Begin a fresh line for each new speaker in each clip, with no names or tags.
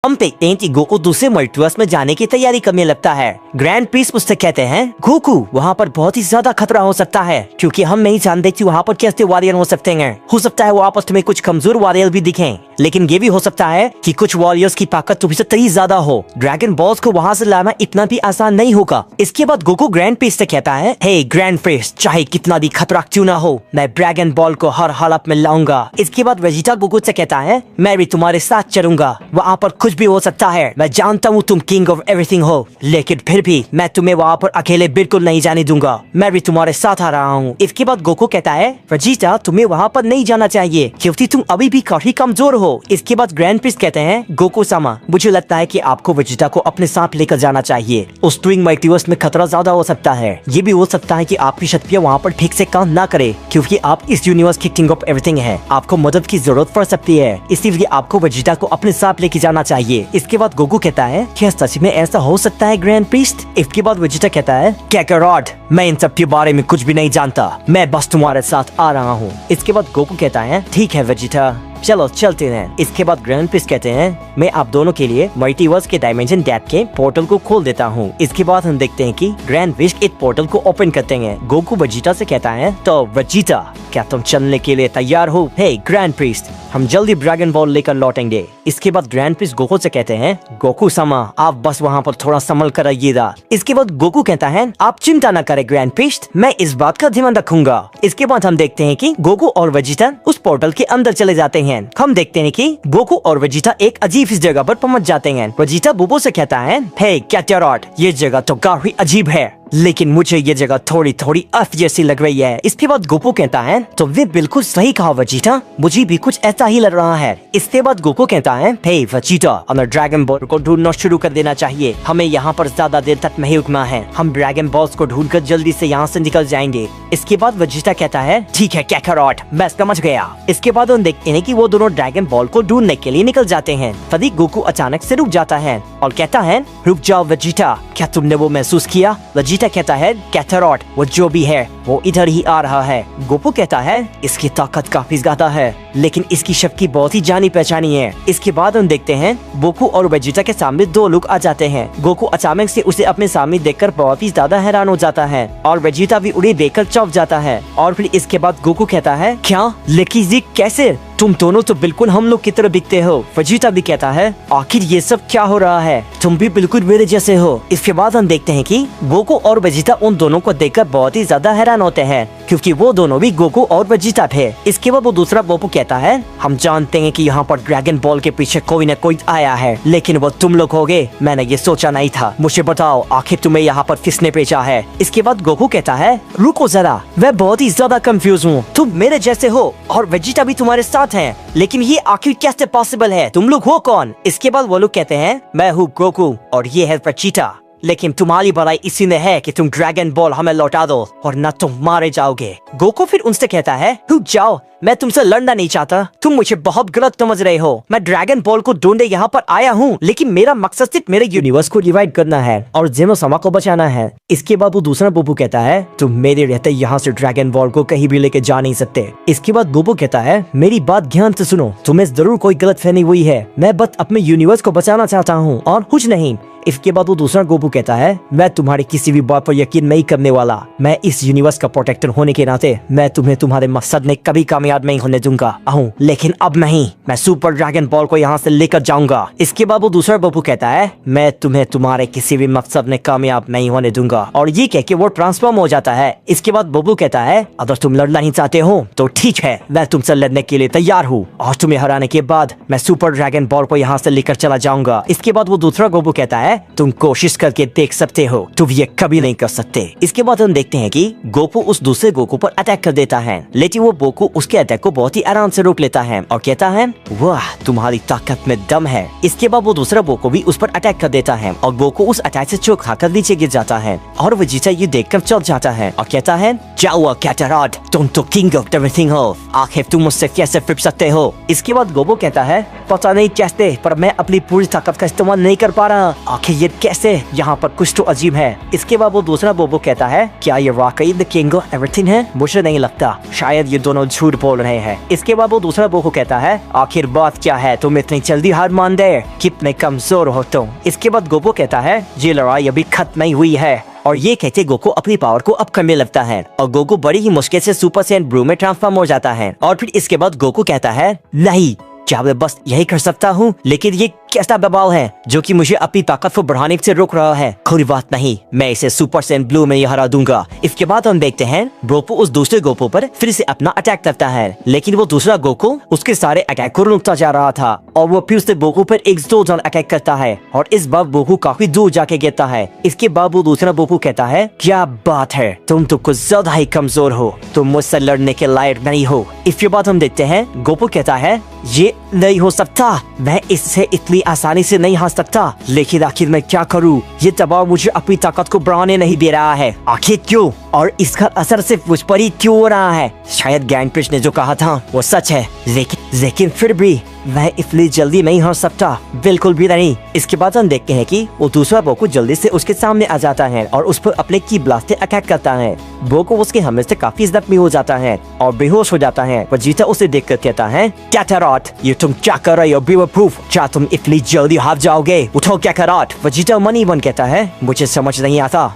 हम देखते हैं कि गोकू दूसरे मल्टीवर्स में जाने की तैयारी करने लगता है। ग्रैंड प्रीस्ट उससे कहते हैं गोकू वहाँ पर बहुत ही ज्यादा खतरा हो सकता है, क्योंकि हम नहीं जानते कि वहाँ पर कैसे वॉरियर हो सकते हैं। हो सकता है वहाँ पर तुम्हें कुछ कमजोर वॉरियर भी दिखें, लेकिन ये भी हो सकता है कि कुछ वॉरियर्स की ताकत तुमसे कहीं ज्यादा हो। ड्रैगन बॉल्स को वहाँ से लाना इतना भी आसान नहीं होगा। इसके बाद गोकू ग्रैंड प्रीस्ट से कहता है, हे ग्रैंड प्रीस्ट, चाहे कितना भी खतरा क्यों ना हो, मैं ड्रैगन बॉल को हर हालत में लाऊंगा। इसके बाद वेजिटा गोकू से कहता है, मैं भी तुम्हारे साथ चलूंगा, वहाँ पर कुछ भी हो सकता है। मैं जानता हूँ तुम किंग ऑफ एवरीथिंग हो, लेकिन फिर भी मैं तुम्हें वहाँ पर अकेले बिल्कुल नहीं जाने दूंगा। मैं भी तुम्हारे साथ आ रहा हूँ। इसके बाद गोकू कहता है, वेजिटा तुम्हें वहाँ पर नहीं जाना चाहिए, क्योंकि तुम अभी भी काफी कमजोर हो। इसके बाद ग्रैंड प्रीस्ट कहते हैं, गोकू सामा, मुझे लगता है कि आपको वेजिटा को अपने साथ लेकर जाना चाहिए। उस ट्विन मल्टीवर्स में खतरा ज्यादा हो सकता है। ये भी हो सकता है कि आपकी शक्तियाँ वहाँ पर ठीक से काम ना करे, क्योंकि आप इस यूनिवर्स की किंग ऑफ एवरीथिंग है। आपको मदद की जरूरत पड़ सकती है, इसीलिए आपको वेजिटा को अपने साथ लेके जाना चाहिए। इसके बाद गोकू कहता है, क्या सच में ऐसा हो सकता है ग्रैंड प्रीस्ट? इसके बाद वेजिटा कहता है, कैकारॉड, मैं इन सब के बारे में कुछ भी नहीं जानता, मैं बस तुम्हारे साथ आ रहा हूँ। इसके बाद गोकू कहता है, ठीक है वेजिटा, चलो चलते हैं। इसके बाद ग्रैंड प्रीस्ट कहते हैं, मैं आप दोनों के लिए मल्टीवर्स के डायमेंशन गैप के पोर्टल को खोल देता हूँ। इसके बाद हम देखते हैं कि ग्रैंड प्रीस्ट इस पोर्टल को ओपन करते हैं। गोकू वेजिटा से कहता है, तो वेजिटा, क्या तुम चलने के लिए तैयार हो? हे ग्रैंड प्रीस्ट, हम जल्दी ड्रैगन बॉल लेकर लौटेंगे। इसके बाद ग्रैंड प्रीस्ट गोकू से कहते हैं, गोकू सामा, आप बस वहाँ पर थोड़ा संभल कर रहिएगा। इसके बाद गोकू कहता है, आप चिंता न करें ग्रैंड प्रीस्ट, मैं इस बात का ध्यान रखूंगा। इसके बाद हम देखते हैं कि गोकू और वेजिटा उस पोर्टल के अंदर चले जाते हैं। हम देखते हैं कि गोकू और वेजिटा एक अजीब सी जगह पर पहुंच जाते हैं। वेजिटा बुबो से कहता है, हे कैकारॉड, ये जगह तो काफी अजीब है, लेकिन मुझे ये जगह थोड़ी थोड़ी अफ जैसी लग रही है। इसके बाद गोकू कहता है, तो वे बिल्कुल सही कहा वेजिटा, मुझे भी कुछ ऐसा ही लग रहा है। इसके बाद गोकू कहता है, हे वेजिटा, हमें ड्रैगन बॉल को ढूंढना शुरू कर देना चाहिए। हमें यहाँ पर ज्यादा देर तक नहीं रुकना है। हम ड्रैगन बॉल्स को ढूंढकर जल्दी से यहाँ से निकल जाएंगे। इसके बाद वेजिटा कहता है, ठीक है कैकारॉड, मैं समझ गया। इसके बाद हम देखते हैं कि वो दोनों ड्रैगन बॉल को ढूंढने के लिए निकल जाते हैं। तभी गोकू अचानक से रुक जाता है और कहता है, रुक जाओ वेजिटा, क्या तुमने वो महसूस किया? वेजिटा कहता है, कैकारॉड, वो जो भी है वो इधर ही आ रहा है। गोकू कहता है, इसकी ताकत काफी ज्यादा है, लेकिन इसकी शक्ति बहुत ही जानी पहचानी है। इसके बाद हम देखते हैं गोकू और वेजिटा के सामने दो लोग आ जाते हैं। गोकू अचानक से उसे अपने सामने देखकर बहुत ही ज्यादा हैरान हो जाता है और वेजिटा भी उन्हें देखकर चौंक जाता है। और फिर इसके बाद गोकू कहता है, क्या लेकी जी, कैसे? तुम दोनों तो बिल्कुल हम लोग की तरह दिखते हो। वेजिटा भी कहता है, आखिर ये सब क्या हो रहा है? तुम भी बिल्कुल मेरे जैसे हो। इसके बाद हम देखते हैं कि गोकू और वेजिटा उन दोनों को देखकर बहुत ही ज्यादा हैरान होते हैं, क्योंकि वो दोनों भी गोकू और वेजिटा थे। इसके बाद वो दूसरा गोकू कहता है, हम जानते हैं कि यहाँ पर ड्रैगन बॉल के पीछे कोई न कोई आया है, लेकिन वो तुम लोग होगे, मैंने ये सोचा नहीं था। मुझे बताओ आखिर तुम्हें यहाँ पर किसने भेजा है? इसके बाद गोकू कहता है, रुको जरा, मैं बहुत ही ज्यादा कंफ्यूज हूँ। तुम मेरे जैसे हो और वेजिटा भी तुम्हारे साथ हैं, लेकिन ये आखिर कैसे पॉसिबल है? तुम लोग हो कौन? इसके बाद वो लोग कहते हैं, मैं हूँ गोकू और ये है वेजिटा, लेकिन तुम्हारी भलाई इसी में है कि तुम ड्रैगन बॉल हमें लौटा दो और न तुम मारे जाओगे। गोकू फिर उनसे कहता है, रुक जाओ, मैं तुमसे लड़ना नहीं चाहता, तुम मुझे बहुत गलत समझ रहे हो। मैं ड्रैगन बॉल को ढूंढने यहाँ पर आया हूँ, लेकिन मेरा मकसद सिर्फ मेरे यूनिवर्स को डिवाइड करना है और जेनोसामा को बचाना है। इसके बाद वो दूसरा बुबू कहता है, तुम मेरे रहते यहाँ से ड्रैगन बॉल को कहीं भी लेके जा नहीं सकते। इसके बाद बुबू कहता है, मेरी बात ध्यान से सुनो, तुम्हें जरूर कोई गलतफहमी हुई है, मैं बस अपने यूनिवर्स को बचाना चाहता हूँ और कुछ नहीं। इसके बाद वो दूसरा गोपू कहता है, मैं तुम्हारी किसी भी बात पर यकीन नहीं करने वाला। मैं इस यूनिवर्स का प्रोटेक्टर होने के नाते मैं तुम्हें तुम्हारे मकसद में कभी कामयाब नहीं होने दूंगा। लेकिन अब नहीं, मैं सुपर ड्रैगन बॉल को यहाँ से लेकर जाऊंगा। इसके बाद वो दूसरा गोपू कहता है, मैं तुम्हें तुम्हारे किसी भी मकसद में कामयाब नहीं होने दूंगा, और ये कह के वो ट्रांसफॉर्म हो जाता है। इसके बाद बबू कहता है, अगर तुम लड़ना नहीं चाहते हो तो ठीक है, मैं तुमसे लड़ने के लिए तैयार हूँ और तुम्हें हराने के बाद मैं सुपर ड्रैगन बॉल को यहाँ से लेकर चला जाऊंगा। इसके बाद वो दूसरा गोपू कहता है, तुम कोशिश करके देख सकते हो, तुम ये कभी नहीं कर सकते। इसके बाद हम देखते हैं कि गोकू उस दूसरे गोकू पर अटैक कर देता है, लेकिन वो गोकू उसके अटैक को बहुत ही आराम से रोक लेता है और कहता है, वाह तुम्हारी ताकत में दम है। इसके बाद वो दूसरा गोकू भी उस पर अटैक कर देता है और गोकू उस अटैक से चोट खाकर नीचे गिर जाता है और वेजिटा ये देखकर चौंक जाता है और कहता है, जाओ कैकारॉड, तुम तो किंग ऑफ एवरीथिंग हो, आखिर तुम मुझसे कैसे फिर सकते हो। इसके बाद गोकू कहता है, पता नहीं कैसे, पर मैं अपनी पूरी ताकत का इस्तेमाल नहीं कर पा रहा। आखिर ये कैसे? यहाँ पर कुछ तो अजीब है। इसके बाद वो दूसरा बोबो कहता है, क्या ये वाकई द किंग ऑफ एवरीथिंग है? मुझे नहीं लगता, शायद ये दोनों झूठ बोल रहे हैं। इसके बाद वो दूसरा बोबो कहता है, आखिर बात क्या है? तुम इतनी जल्दी हार मान दे, कितने कमजोर हो तुम। इसके बाद गोबो कहता है, ये लड़ाई अभी खत्म नहीं हुई है। और ये कहते गोकू अपनी पावर को अब करने लगता है और गोकू बड़ी ही मुश्किल से सुपर सैयन ब्लू में ट्रांसफॉर्म हो जाता है। और फिर इसके बाद गोकू कहता है, नहीं, क्या मैं बस यही कर सकता हूँ? लेकिन ये कैसा दबाव है जो कि मुझे अपनी ताकत को बढ़ाने से रोक रहा है? कोई बात नहीं, मैं इसे सुपर सैयन ब्लू में ही हरा दूंगा। इसके बाद हम देखते हैं गोकू उस दूसरे गोकू पर फिर से अपना अटैक करता है, लेकिन वो दूसरा गोकू उसके सारे अटैक को रोकता जा रहा था और वो फिर से गोकू पर एक जोरदार अटैक करता है और इस बार गोकू काफी दूर जाके गिरता है। इसके बाद वो दूसरा गोकू कहता है, क्या बात है, तुम तो कुछ ज्यादा ही कमजोर हो, तुम मुझसे लड़ने के लायक नहीं हो। इसके बाद हम देखते हैं गोकू कहता है, ये नहीं हो सकता, मैं इससे इतनी आसानी से नहीं हार सकता, लेकिन आखिर मैं क्या करूं? ये दबाव मुझे अपनी ताकत को बढ़ाने नहीं दे रहा है, आखिर क्यों? और इसका असर सिर्फ मुझ पर ही क्यों हो रहा है? शायद ज्ञान पृष्ठ ने जो कहा था वो सच है, लेकिन फिर भी मैं इतनी जल्दी नहीं हार सकता, बिल्कुल भी नहीं। इसके बाद हम देखते हैं कि वो दूसरा बोकू जल्दी से उसके सामने आ जाता है और उस पर अपने की ब्लास्ट से अटैक करता है। बोकू उसके हमले से काफी जख्मी हो जाता है और बेहोश हो जाता है। वजीटा उसे देखकर कहता है, कैकरोट, ये तुम क्या कर रहे हो बेवकूफ? क्या तुम इतनी जल्दी हार जाओगे? उठो कैकरोट। वजीटा मनी बन कहता है, मुझे समझ नहीं आता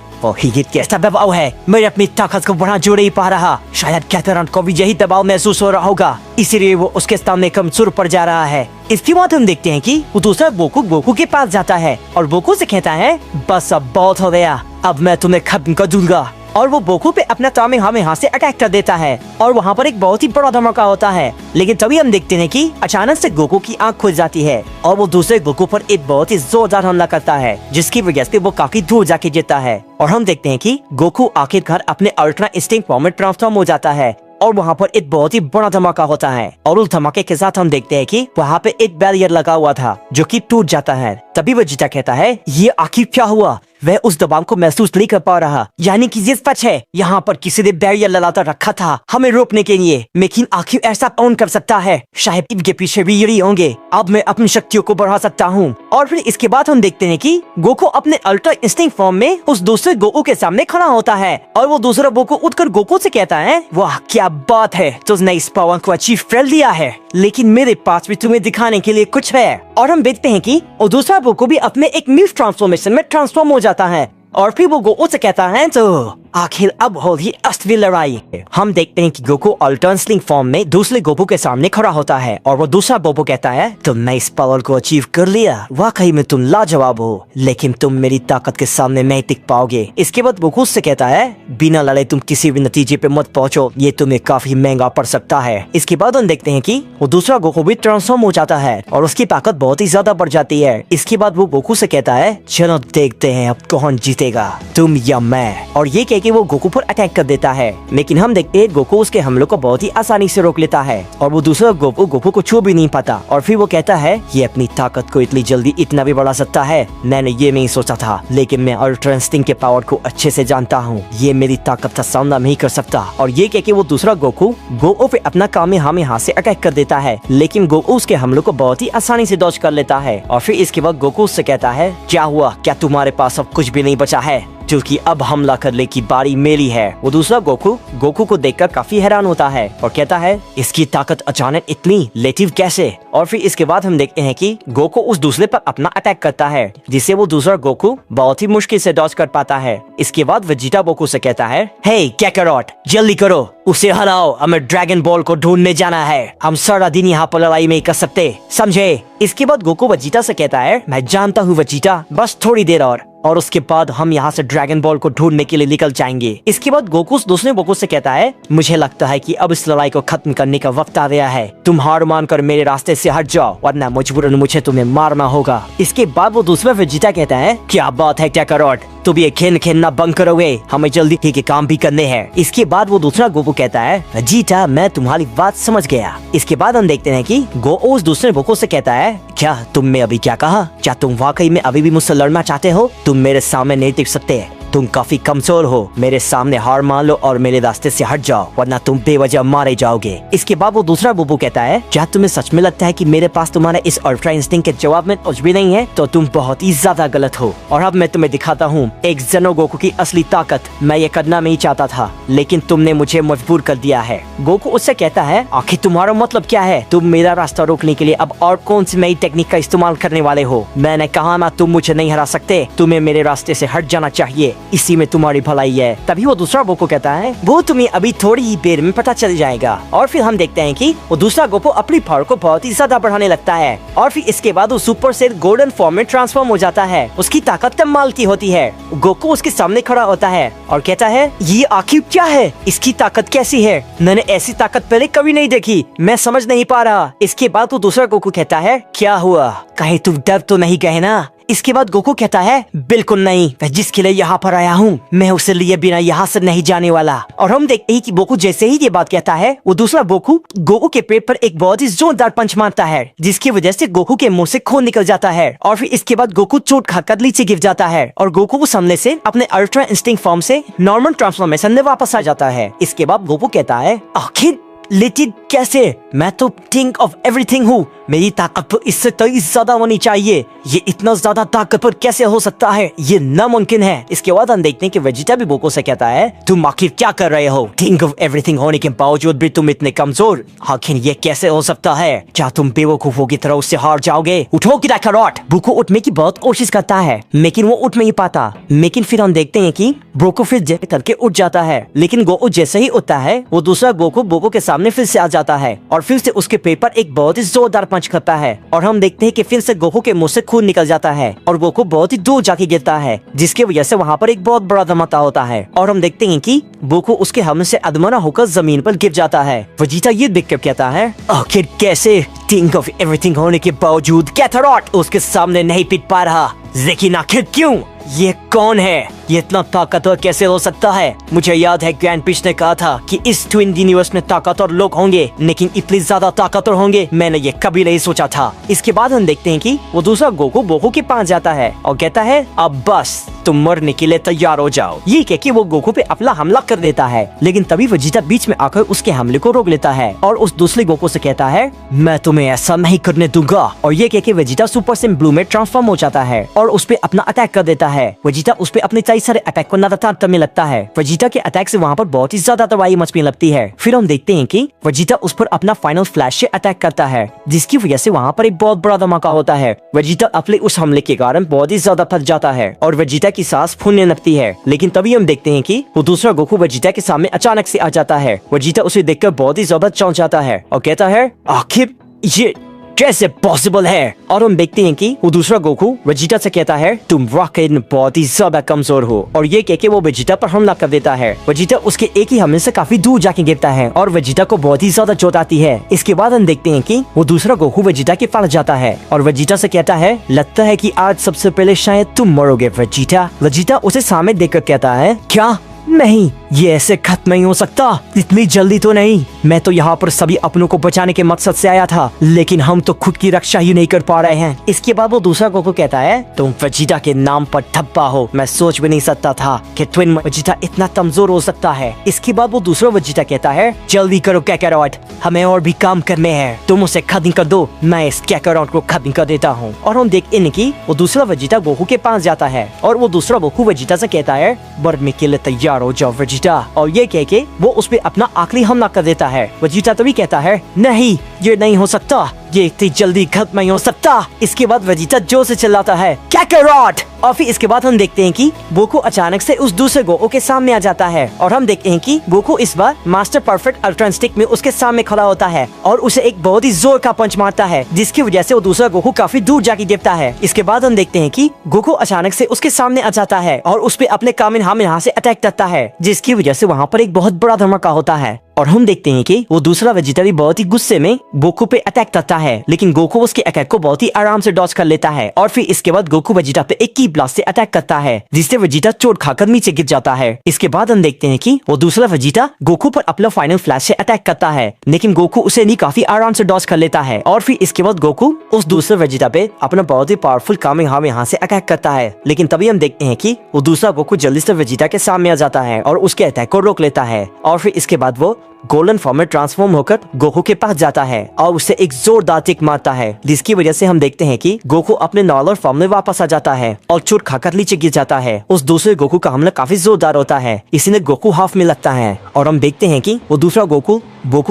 ये कैसा दबाव है, मैं अपनी ताकत को बढ़ा जोड़ नहीं पा रहा। शायद कैकरोट को भी यही दबाव महसूस हो रहा होगा, इसीलिए वो उसके सामने कमजोर पड़ जा रहा है। इसके बाद हम देखते हैं कि वो दूसरा गोकू के पास जाता है और गोकू से कहता है, बस अब बहुत हो गया, अब मैं तुम्हें खत्म कर दूंगा। और वो गोकू पे अपना कामेहामेहा से अटैक कर देता है और वहाँ पर एक बहुत ही बड़ा धमाका होता है। लेकिन तभी हम देखते हैं कि अचानक से गोकू की आंख खुल जाती है और वो दूसरे गोकू पर एक बहुत ही जोरदार हमला करता है, जिसकी वजह से वो काफी दूर जाके गिरता है। और हम देखते हैं कि गोकू आखिरकार अपने अल्ट्रा इंस्टिंक्ट फॉर्म में ट्रांसफॉर्म हो जाता है और वहाँ पर एक बहुत ही बड़ा धमाका होता है। और उस धमाके के साथ हम देखते हैं कि वहाँ पे एक बैरियर लगा हुआ था जो कि टूट जाता है। तभी वजीटा कहता है, ये आखिर क्या हुआ? वह उस दबाव को महसूस नहीं कर पा रहा, यानी कि ये सच है, यहाँ पर किसी ने बैरियर लगाता रखा था हमें रोकने के लिए, लेकिन आखिर ऐसा कौन कर सकता है? शायद इनके पीछे भी यही होंगे। अब मैं अपनी शक्तियों को बढ़ा सकता हूँ। और फिर इसके बाद हम देखते हैं कि गोकू अपने अल्ट्रा इंस्टिंक्ट फॉर्म में उस दूसरे गोकू के सामने खड़ा होता है और वो दूसरा गोकू उठकर गोकू से कहता है, वाह क्या बात है, तुमने इस पावर को अचीव कर लिया है, लेकिन मेरे पास भी तुम्हें दिखाने के लिए कुछ है। और हम देखते हैं कि वो दूसरा गोकू भी अपने एक मिस ट्रांसफॉर्मेशन में ट्रांसफॉर्म हो जाता है और फिर वो गोकू से कहता है, तो आखिर अब होगी असली लड़ाई। हम देखते हैं कि गोकू अल्टरनेटिंग फॉर्म में दूसरे गोकू के सामने खड़ा होता है और वो दूसरा गोकू कहता है, तुमने इस पावर को अचीव कर लिया, वाकई में तुम लाजवाब हो, लेकिन तुम मेरी ताकत के सामने नहीं टिक पाओगे। इसके बाद गोकू से कहता है, बिना लड़े तुम किसी भी नतीजे पे मत पहुंचो, ये तुम्हें काफी महंगा पड़ सकता है। इसके बाद हम देखते हैं कि वो दूसरा गोकू भी ट्रांसफॉर्म हो जाता है और उसकी ताकत बहुत ही ज्यादा बढ़ जाती है। इसके बाद वो गोकू से कहता है, चलो देखते हैं अब कौन जीतेगा, तुम या मैं। और ये कह के वो गोकू पर अटैक कर देता है, लेकिन हम देखते हैं गोकू उसके हमलों को बहुत ही आसानी से रोक लेता है और वो दूसरा गोकू को छू भी नहीं पाता। और फिर वो कहता है, ये अपनी ताकत को इतनी जल्दी इतना भी बढ़ा सकता है, मैंने ये नहीं सोचा था, लेकिन मैं अल्ट्रा इंस्टिंक्ट के पावर को अच्छे से जानता हूँ, ये मेरी ताकत का सामना नहीं कर सकता। और ये कह के वो दूसरा गोकू पे अपना कामेहामेहा से अटैक कर देता है, लेकिन गोकू उसके हमलों को बहुत ही आसानी से डॉज कर लेता है। और फिर इसके बाद गोकू उससे कहता है, क्या हुआ, क्या तुम्हारे पास अब कुछ भी नहीं बचा है, क्योंकि अब हमला करने की बारी मेरी है। वो दूसरा गोकू को देखकर काफी हैरान होता है और कहता है, इसकी ताकत अचानक इतनी लेटिव कैसे? और फिर इसके बाद हम देखते हैं कि गोकू उस दूसरे पर अपना अटैक करता है, जिसे वो दूसरा गोकू बहुत ही मुश्किल से डॉज कर पाता है। इसके बाद वेजिटा गोकू से कहता है, हे कैकरोट, जल्दी करो, उसे हराओ, हमें ड्रैगन बॉल को ढूंढने जाना है, हम सारा दिन यहाँ पर लड़ाई नहीं कर सकते, समझे? इसके बाद गोकू वेजिटा से कहता है, मैं जानता हूँ वेजिटा, बस थोड़ी देर और उसके बाद हम यहाँ से ड्रैगन बॉल को ढूंढने के लिए निकल जाएंगे। इसके बाद गोकू दूसरे गोकू से कहता है, मुझे लगता है कि अब इस लड़ाई को खत्म करने का वक्त आ गया है, तुम हार मानकर मेरे रास्ते से हट जाओ, वरना मजबूरन मुझे तुम्हें मारना होगा। इसके बाद वो दूसरा वेजिटा कहता है, क्या बात है कैकरोट, तुम ये खेलना बंद करोगे, हमें जल्दी के काम भी करने हैं। इसके बाद वो दूसरा गोकू कहता है, वेजिटा मैं तुम्हारी बात समझ गया। इसके बाद हम देखते हैं कि गोकू उस दूसरे गोकू से कहता है, क्या तुमने अभी क्या कहा? क्या तुम वाकई में अभी भी मुझसे लड़ना चाहते हो? तुम मेरे सामने नहीं टिक सकते, तुम काफी कमजोर हो, मेरे सामने हार मान लो और मेरे रास्ते से हट जाओ, वरना तुम बेवजह मारे जाओगे। इसके बाद वो दूसरा बुबू कहता है, क्या तुम्हें सच में लगता है कि मेरे पास तुम्हारे इस अल्ट्रा इंस्टिंक्ट के जवाब में कुछ भी नहीं है, तो तुम बहुत ही ज्यादा गलत हो। और अब मैं तुम्हें दिखाता हूँ एक जेनो गोकू की असली ताकत। मैं ये करना नहीं चाहता था, लेकिन तुमने मुझे मजबूर कर दिया है। गोकू उससे कहता है, आखिर तुम्हारा मतलब क्या है? तुम मेरा रास्ता रोकने के लिए अब और कौन सी नई टेक्निक का इस्तेमाल करने वाले हो? मैंने कहा ना, तुम मुझे नहीं हरा सकते, तुम्हें मेरे रास्ते से हट जाना चाहिए, इसी में तुम्हारी भलाई है। तभी वो दूसरा गोकू कहता है, वो तुम्हें अभी थोड़ी ही देर में पता चल जाएगा। और फिर हम देखते हैं कि वो दूसरा गोकू अपनी पावर को बहुत ही ज्यादा बढ़ाने लगता है और फिर इसके बाद वो सुपर सेल गोल्डन फॉर्म में ट्रांसफॉर्म हो जाता है। उसकी ताकत कमाल की होती है। गोकू उसके सामने खड़ा होता है और कहता है, ये आखिर क्या है? इसकी ताकत कैसी है? मैंने ऐसी ताकत पहले कभी नहीं देखी, मैं समझ नहीं पा रहा। इसके बाद वो दूसरा गोकू कहता है, क्या हुआ, कहीं तुम डर तो नहीं गए ना? इसके बाद गोकू कहता है, बिल्कुल नहीं, मैं जिसके लिए यहाँ पर आया हूँ, मैं उसे लिए बिना यहाँ से नहीं जाने वाला। और हम देखते हैं कि गोकू जैसे ही ये बात कहता है, वो दूसरा गोकू के पेट पर एक बहुत ही जोरदार पंच मारता है, जिसकी वजह से गोकू के मुंह से खून निकल जाता है। और फिर इसके बाद गोकू चोट खाकर नीचे गिर जाता है और गोकू उस हमले से अपने अल्ट्रा इंस्टिंक्ट फॉर्म से नॉर्मल ट्रांसफॉर्मेशन में वापस आ जाता है। इसके बाद गोकू कहता है, आखिर लेकिन कैसे? मैं तो किंग ऑफ एवरीथिंग हूँ, मेरी ताकत तो इससे कई ज्यादा होनी चाहिए। ये इतना ज्यादा ताकतवर कैसे हो सकता है? ये नामुमकिन है। इसके बाद हम देखते हैं कि वेजिटा भी गोकू से कहता है, तुम आखिर क्या कर रहे हो? किंग ऑफ एवरीथिंग होने के बावजूद भी तुम इतने कमजोर, आखिर ये कैसे हो सकता है? क्या तुम बेवकूफों की तरह उससे हार जाओगे? उठो कि काकारोट। गोकू उठने की बहुत कोशिश करता है, लेकिन वो उठ नहीं पाता। लेकिन फिर हम देखते हैं कि गोकू फिर जैसे करके उठ जाता है, लेकिन गोकू जैसे ही उठता है, वो दूसरा गोकू के सामने फिर से आ जाता है और फिर से उसके पेट पर एक बहुत ही जोरदार पंच करता है। और हम देखते हैं कि फिर से गोकू के मुंह से खून निकल जाता है और गोकू बहुत ही दूर जाके गिरता है, जिसकी वजह से वहाँ पर एक बहुत बड़ा धमाका होता है। और हम देखते हैं कि गोकू उसके हमले से अधमरा होकर जमीन पर गिर जाता है। वेजिटा ये देख कर कहता है, आखिर कैसे? किंग ऑफ एवरीथिंग होने के बावजूद काकारोट उसके सामने नहीं पिट पा रहा, लेकिन आखिर क्यों? ये कौन है? ये इतना ताकतवर कैसे हो सकता है? मुझे याद है ग्रैंड पीस ने कहा था कि इस ट्विन यूनिवर्स में ताकतवर लोग होंगे, लेकिन इतनी ज्यादा ताकतवर होंगे मैंने ये कभी नहीं सोचा था। इसके बाद हम देखते हैं कि वो दूसरा गोकू के पास जाता है और कहता है, अब बस तुम मरने के लिए तैयार हो जाओ। ये कह के वो गोकू पे अपना हमला कर देता है, लेकिन तभी वेजिटा बीच में आकर उसके हमले को रोक लेता है और उस दूसरे गोकू से कहता है, मैं तुम्हें ऐसा नहीं करने दूंगा। और ये कह के वेजिटा सुपर सेन ब्लू में ट्रांसफॉर्म हो जाता है और उस पे अपना अटैक कर देता है। वेजिटा उस पे अपने कई सारे अटैक को लगातार करने लगता है। वेजिटा के अटैक से वहाँ पर बहुत ही ज्यादा तबाही मचने लगती है। फिर हम देखते हैं कि वेजिटा उस पर अपना फाइनल फ्लैश से अटैक करता है, जिसकी वजह से वहाँ पर एक बहुत बड़ा धमाका होता है। वेजिटा अपने उस हमले के कारण बहुत ही ज्यादा थक जाता है और वेजिटा की सांस फूलने लगती है। लेकिन तभी हम देखते हैं कि वो दूसरा गोकू वेजिटा के सामने अचानक से आ जाता है। वेजिटा उसे देखकर बहुत ही ज्यादा चौंक जाता है और कहता है, आखिर ये कैसे पॉसिबल है? और हम देखते हैं कि वो दूसरा गोकू वेजिटा से कहता है, तुम वाकई बहुत ही ज्यादा कमजोर हो। और ये कह के वो वेजिटा पर हमला कर देता है। वेजिटा उसके एक ही हमले से काफी दूर जाके गिरता है और वेजिटा को बहुत ही ज्यादा चोट आती है। इसके बाद हम देखते हैं कि वो दूसरा गोकू वेजिटा के पास जाता है और वेजिटा से कहता है, लगता है कि आज सबसे पहले शायद तुम मरोगे वेजिटा। वेजिटा उसे सामने देखकर कहता है, क्या? नहीं, ये ऐसे खत्म नहीं हो सकता, इतनी जल्दी तो नहीं। मैं तो यहाँ पर सभी अपनों को बचाने के मकसद से आया था, लेकिन हम तो खुद की रक्षा ही नहीं कर पा रहे हैं। इसके बाद वो दूसरा गोकू कहता है, तुम वेजिटा के नाम पर धब्बा हो। मैं सोच भी नहीं सकता था कि ट्विन वेजिटा इतना कमजोर हो सकता है। इसके बाद वो दूसरा वेजिटा कहता है, जल्दी करो काकारोट, हमें और भी काम करने हैं। तुम उसे खत्म कर दो, मैं इस काकारोट को खत्म कर देता हूँ। और हम देखते हैं कि वो दूसरा वेजिटा गोकू के पास जाता है और वो दूसरा गोकू वेजिटा से कहता है, मरने के लिए तैयार हो जाओ वेजिटा। और ये कह के वो उस पे अपना आखिरी हमला कर देता है। वेजिटा तभी कहता है, नहीं, ये नहीं हो सकता, ये इतनी जल्दी खत्म नहीं हो सकता। इसके बाद वेजिटा जोर से चिल्लाता है, काकारोट। और फिर इसके बाद हम देखते हैं कि गोकू अचानक से उस दूसरे गोकू के सामने आ जाता है और हम देखते हैं कि गोकू इस बार मास्टर परफेक्ट अल्ट्रा इंस्टिंक्ट में उसके सामने खड़ा होता है और उसे एक बहुत ही जोर का पंच मारता है, जिसकी वजह से वो दूसरा गोकू काफी दूर जाके गिरता है। इसके बाद हम देखते हैं कि गोकू अचानक से उसके सामने आ जाता है और उस पे अपने कामिनहामेहा से अटैक करता है, जिसकी वजह से वहाँ पर एक बहुत बड़ा धमाका होता है। और हम देखते हैं कि वो दूसरा वेजिटा भी बहुत ही गुस्से में गोकू पे अटैक करता है, लेकिन गोकू उसके अटैक को बहुत ही आराम से डॉज कर लेता है और फिर इसके बाद गोकू वेजिटा पे एक की ब्लास्ट से अटैक करता है, जिससे वेजिटा चोट खाकर नीचे गिर जाता है। इसके बाद हम देखते हैं कि वो दूसरा वेजिटा गोकू पर अपना फाइनल फ्लैश से अटैक करता है, लेकिन गोकू उसे नहीं काफी आराम से डॉज कर लेता है और फिर इसके बाद गोकू उस दूसरे वेजिटा पे अपना बहुत ही पावरफुल कामेहामेहा से अटैक करता है। लेकिन तभी हम देखते हैं कि वो दूसरा गोकू जल्दी से वेजिटा के सामने आ जाता है और उसके अटैक को रोक लेता है और फिर इसके बाद वो गोल्डन फॉर्म में ट्रांसफॉर्म होकर गोकू के पास जाता है और उससे एक जोरदार किक मारता है, जिसकी वजह से हम देखते हैं कि गोकू अपने नॉर्मल फॉर्म में वापस आ जाता है और चोट खाकर नीचे गिर जाता है। उस दूसरे गोकू का हमला काफी जोरदार होता है, इसीलिए गोकू हाफ में लगता है और हम देखते हैं कि वो दूसरा गोकू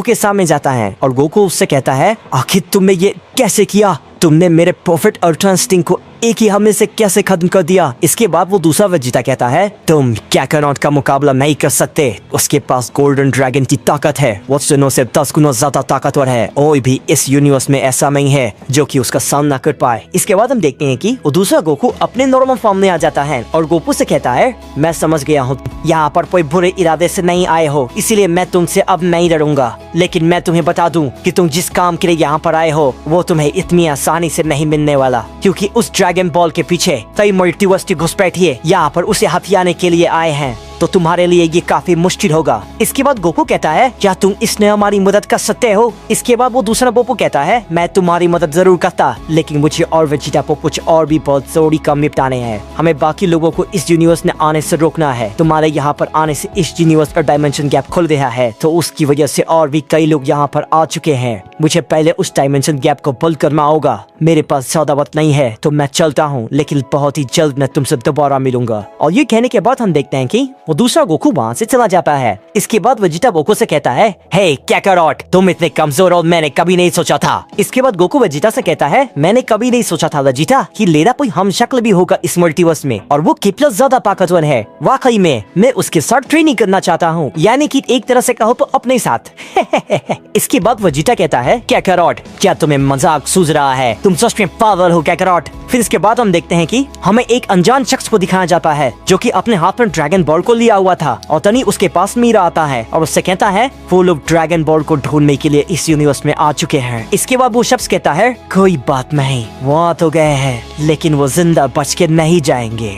के सामने जाता है और गोकू उससे कहता है, आखिर तुमने ये कैसे किया? तुमने मेरे परफेक्ट अल्ट्रा इंस्टिंक्ट को एक ही हमले से कैसे खत्म कर दिया? इसके बाद वो दूसरा वेजिटा कहता है, तुम कैकानॉट का मुकाबला नहीं कर सकते, उसके पास गोल्डन ड्रैगन की ताकत है, वो सुनो से 10 गुना ज्यादा ताकतवर है, कोई भी इस यूनिवर्स में ऐसा नहीं है जो कि उसका सामना कर पाए। इसके बाद हम देखते हैं कि वो दूसरा गोकू अपने नॉर्मल फॉर्म में आ जाता है और गोकू से कहता है, मैं समझ गया हूँ यहाँ पर कोई बुरे इरादे से नहीं आए हो, इसीलिए मैं तुमसे अब नहीं डरूंगा, लेकिन मैं तुम्हें बता दूं कि तुम जिस काम के लिए यहाँ पर आए हो वो तुम्हें इतनी आसानी से नहीं मिलने वाला, क्योंकि उस ड्रैगन बॉल के पीछे कई मल्टीवर्स की घुसपैठिए यहाँ पर उसे हथियाने के लिए आए हैं, तो तुम्हारे लिए ये काफी मुश्किल होगा। इसके बाद गोकू कहता है, क्या तुम इसने हमारी मदद कर सकते हो? इसके बाद वो दूसरा गोकू कहता है, मैं तुम्हारी मदद जरूर करता, लेकिन मुझे और वेजिटा को कुछ और भी बहुत जरूरी काम निपटाने हैं। हमें बाकी लोगों को इस यूनिवर्स में आने से रोकना है। तुम्हारे यहाँ पर आने से इस यूनिवर्स का डायमेंशन गैप खुल रहा है, तो उसकी वजह से और भी कई लोग यहाँ पर आ चुके हैं। मुझे पहले उस डायमेंशन गैप को बंद करना होगा। मेरे पास ज्यादा वक्त नहीं है, तो मैं चलता हूँ, लेकिन बहुत ही जल्द मैं तुमसे दोबारा मिलूंगा। और ये कहने के बाद हम देखते हैं कि वो दूसरा गोकू वहाँ से चला जाता है। इसके बाद वेजिटा गोकू से कहता है, हे कैकारोट, तुम इतने कमजोर हो मैंने कभी नहीं सोचा था। इसके बाद गोकू वेजिटा से कहता है, मैंने कभी नहीं सोचा था वेजिटा कि लेरा कोई हम शक्ल भी होगा इस मल्टीवर्स में, और वो कितना ज्यादा ताकतवर है। वाकई में मैं उसके साथ ट्रेनिंग करना चाहता हूँ, यानी कि एक तरह से कहो तो अपने साथ। इसके बाद वेजिटा कहता है, कैकारोट, क्या तुम्हें मजाक सूझ रहा है? तुम सच में पागल हो कैकारोट। फिर इसके बाद हम देखते हैं कि हमें एक अनजान शख्स को दिखाया जाता है जो कि अपने हाथ में ड्रैगन बॉल को लिया हुआ था, और तनी उसके पास मीरा आता है और उससे कहता है वो लोग ड्रैगन बॉल को ढूंढने के लिए इस यूनिवर्स में आ चुके हैं। इसके बाद वो शख्स कहता है, कोई बात नहीं, वो आ तो गए हैं, लेकिन वो जिंदा बच के नहीं जाएंगे।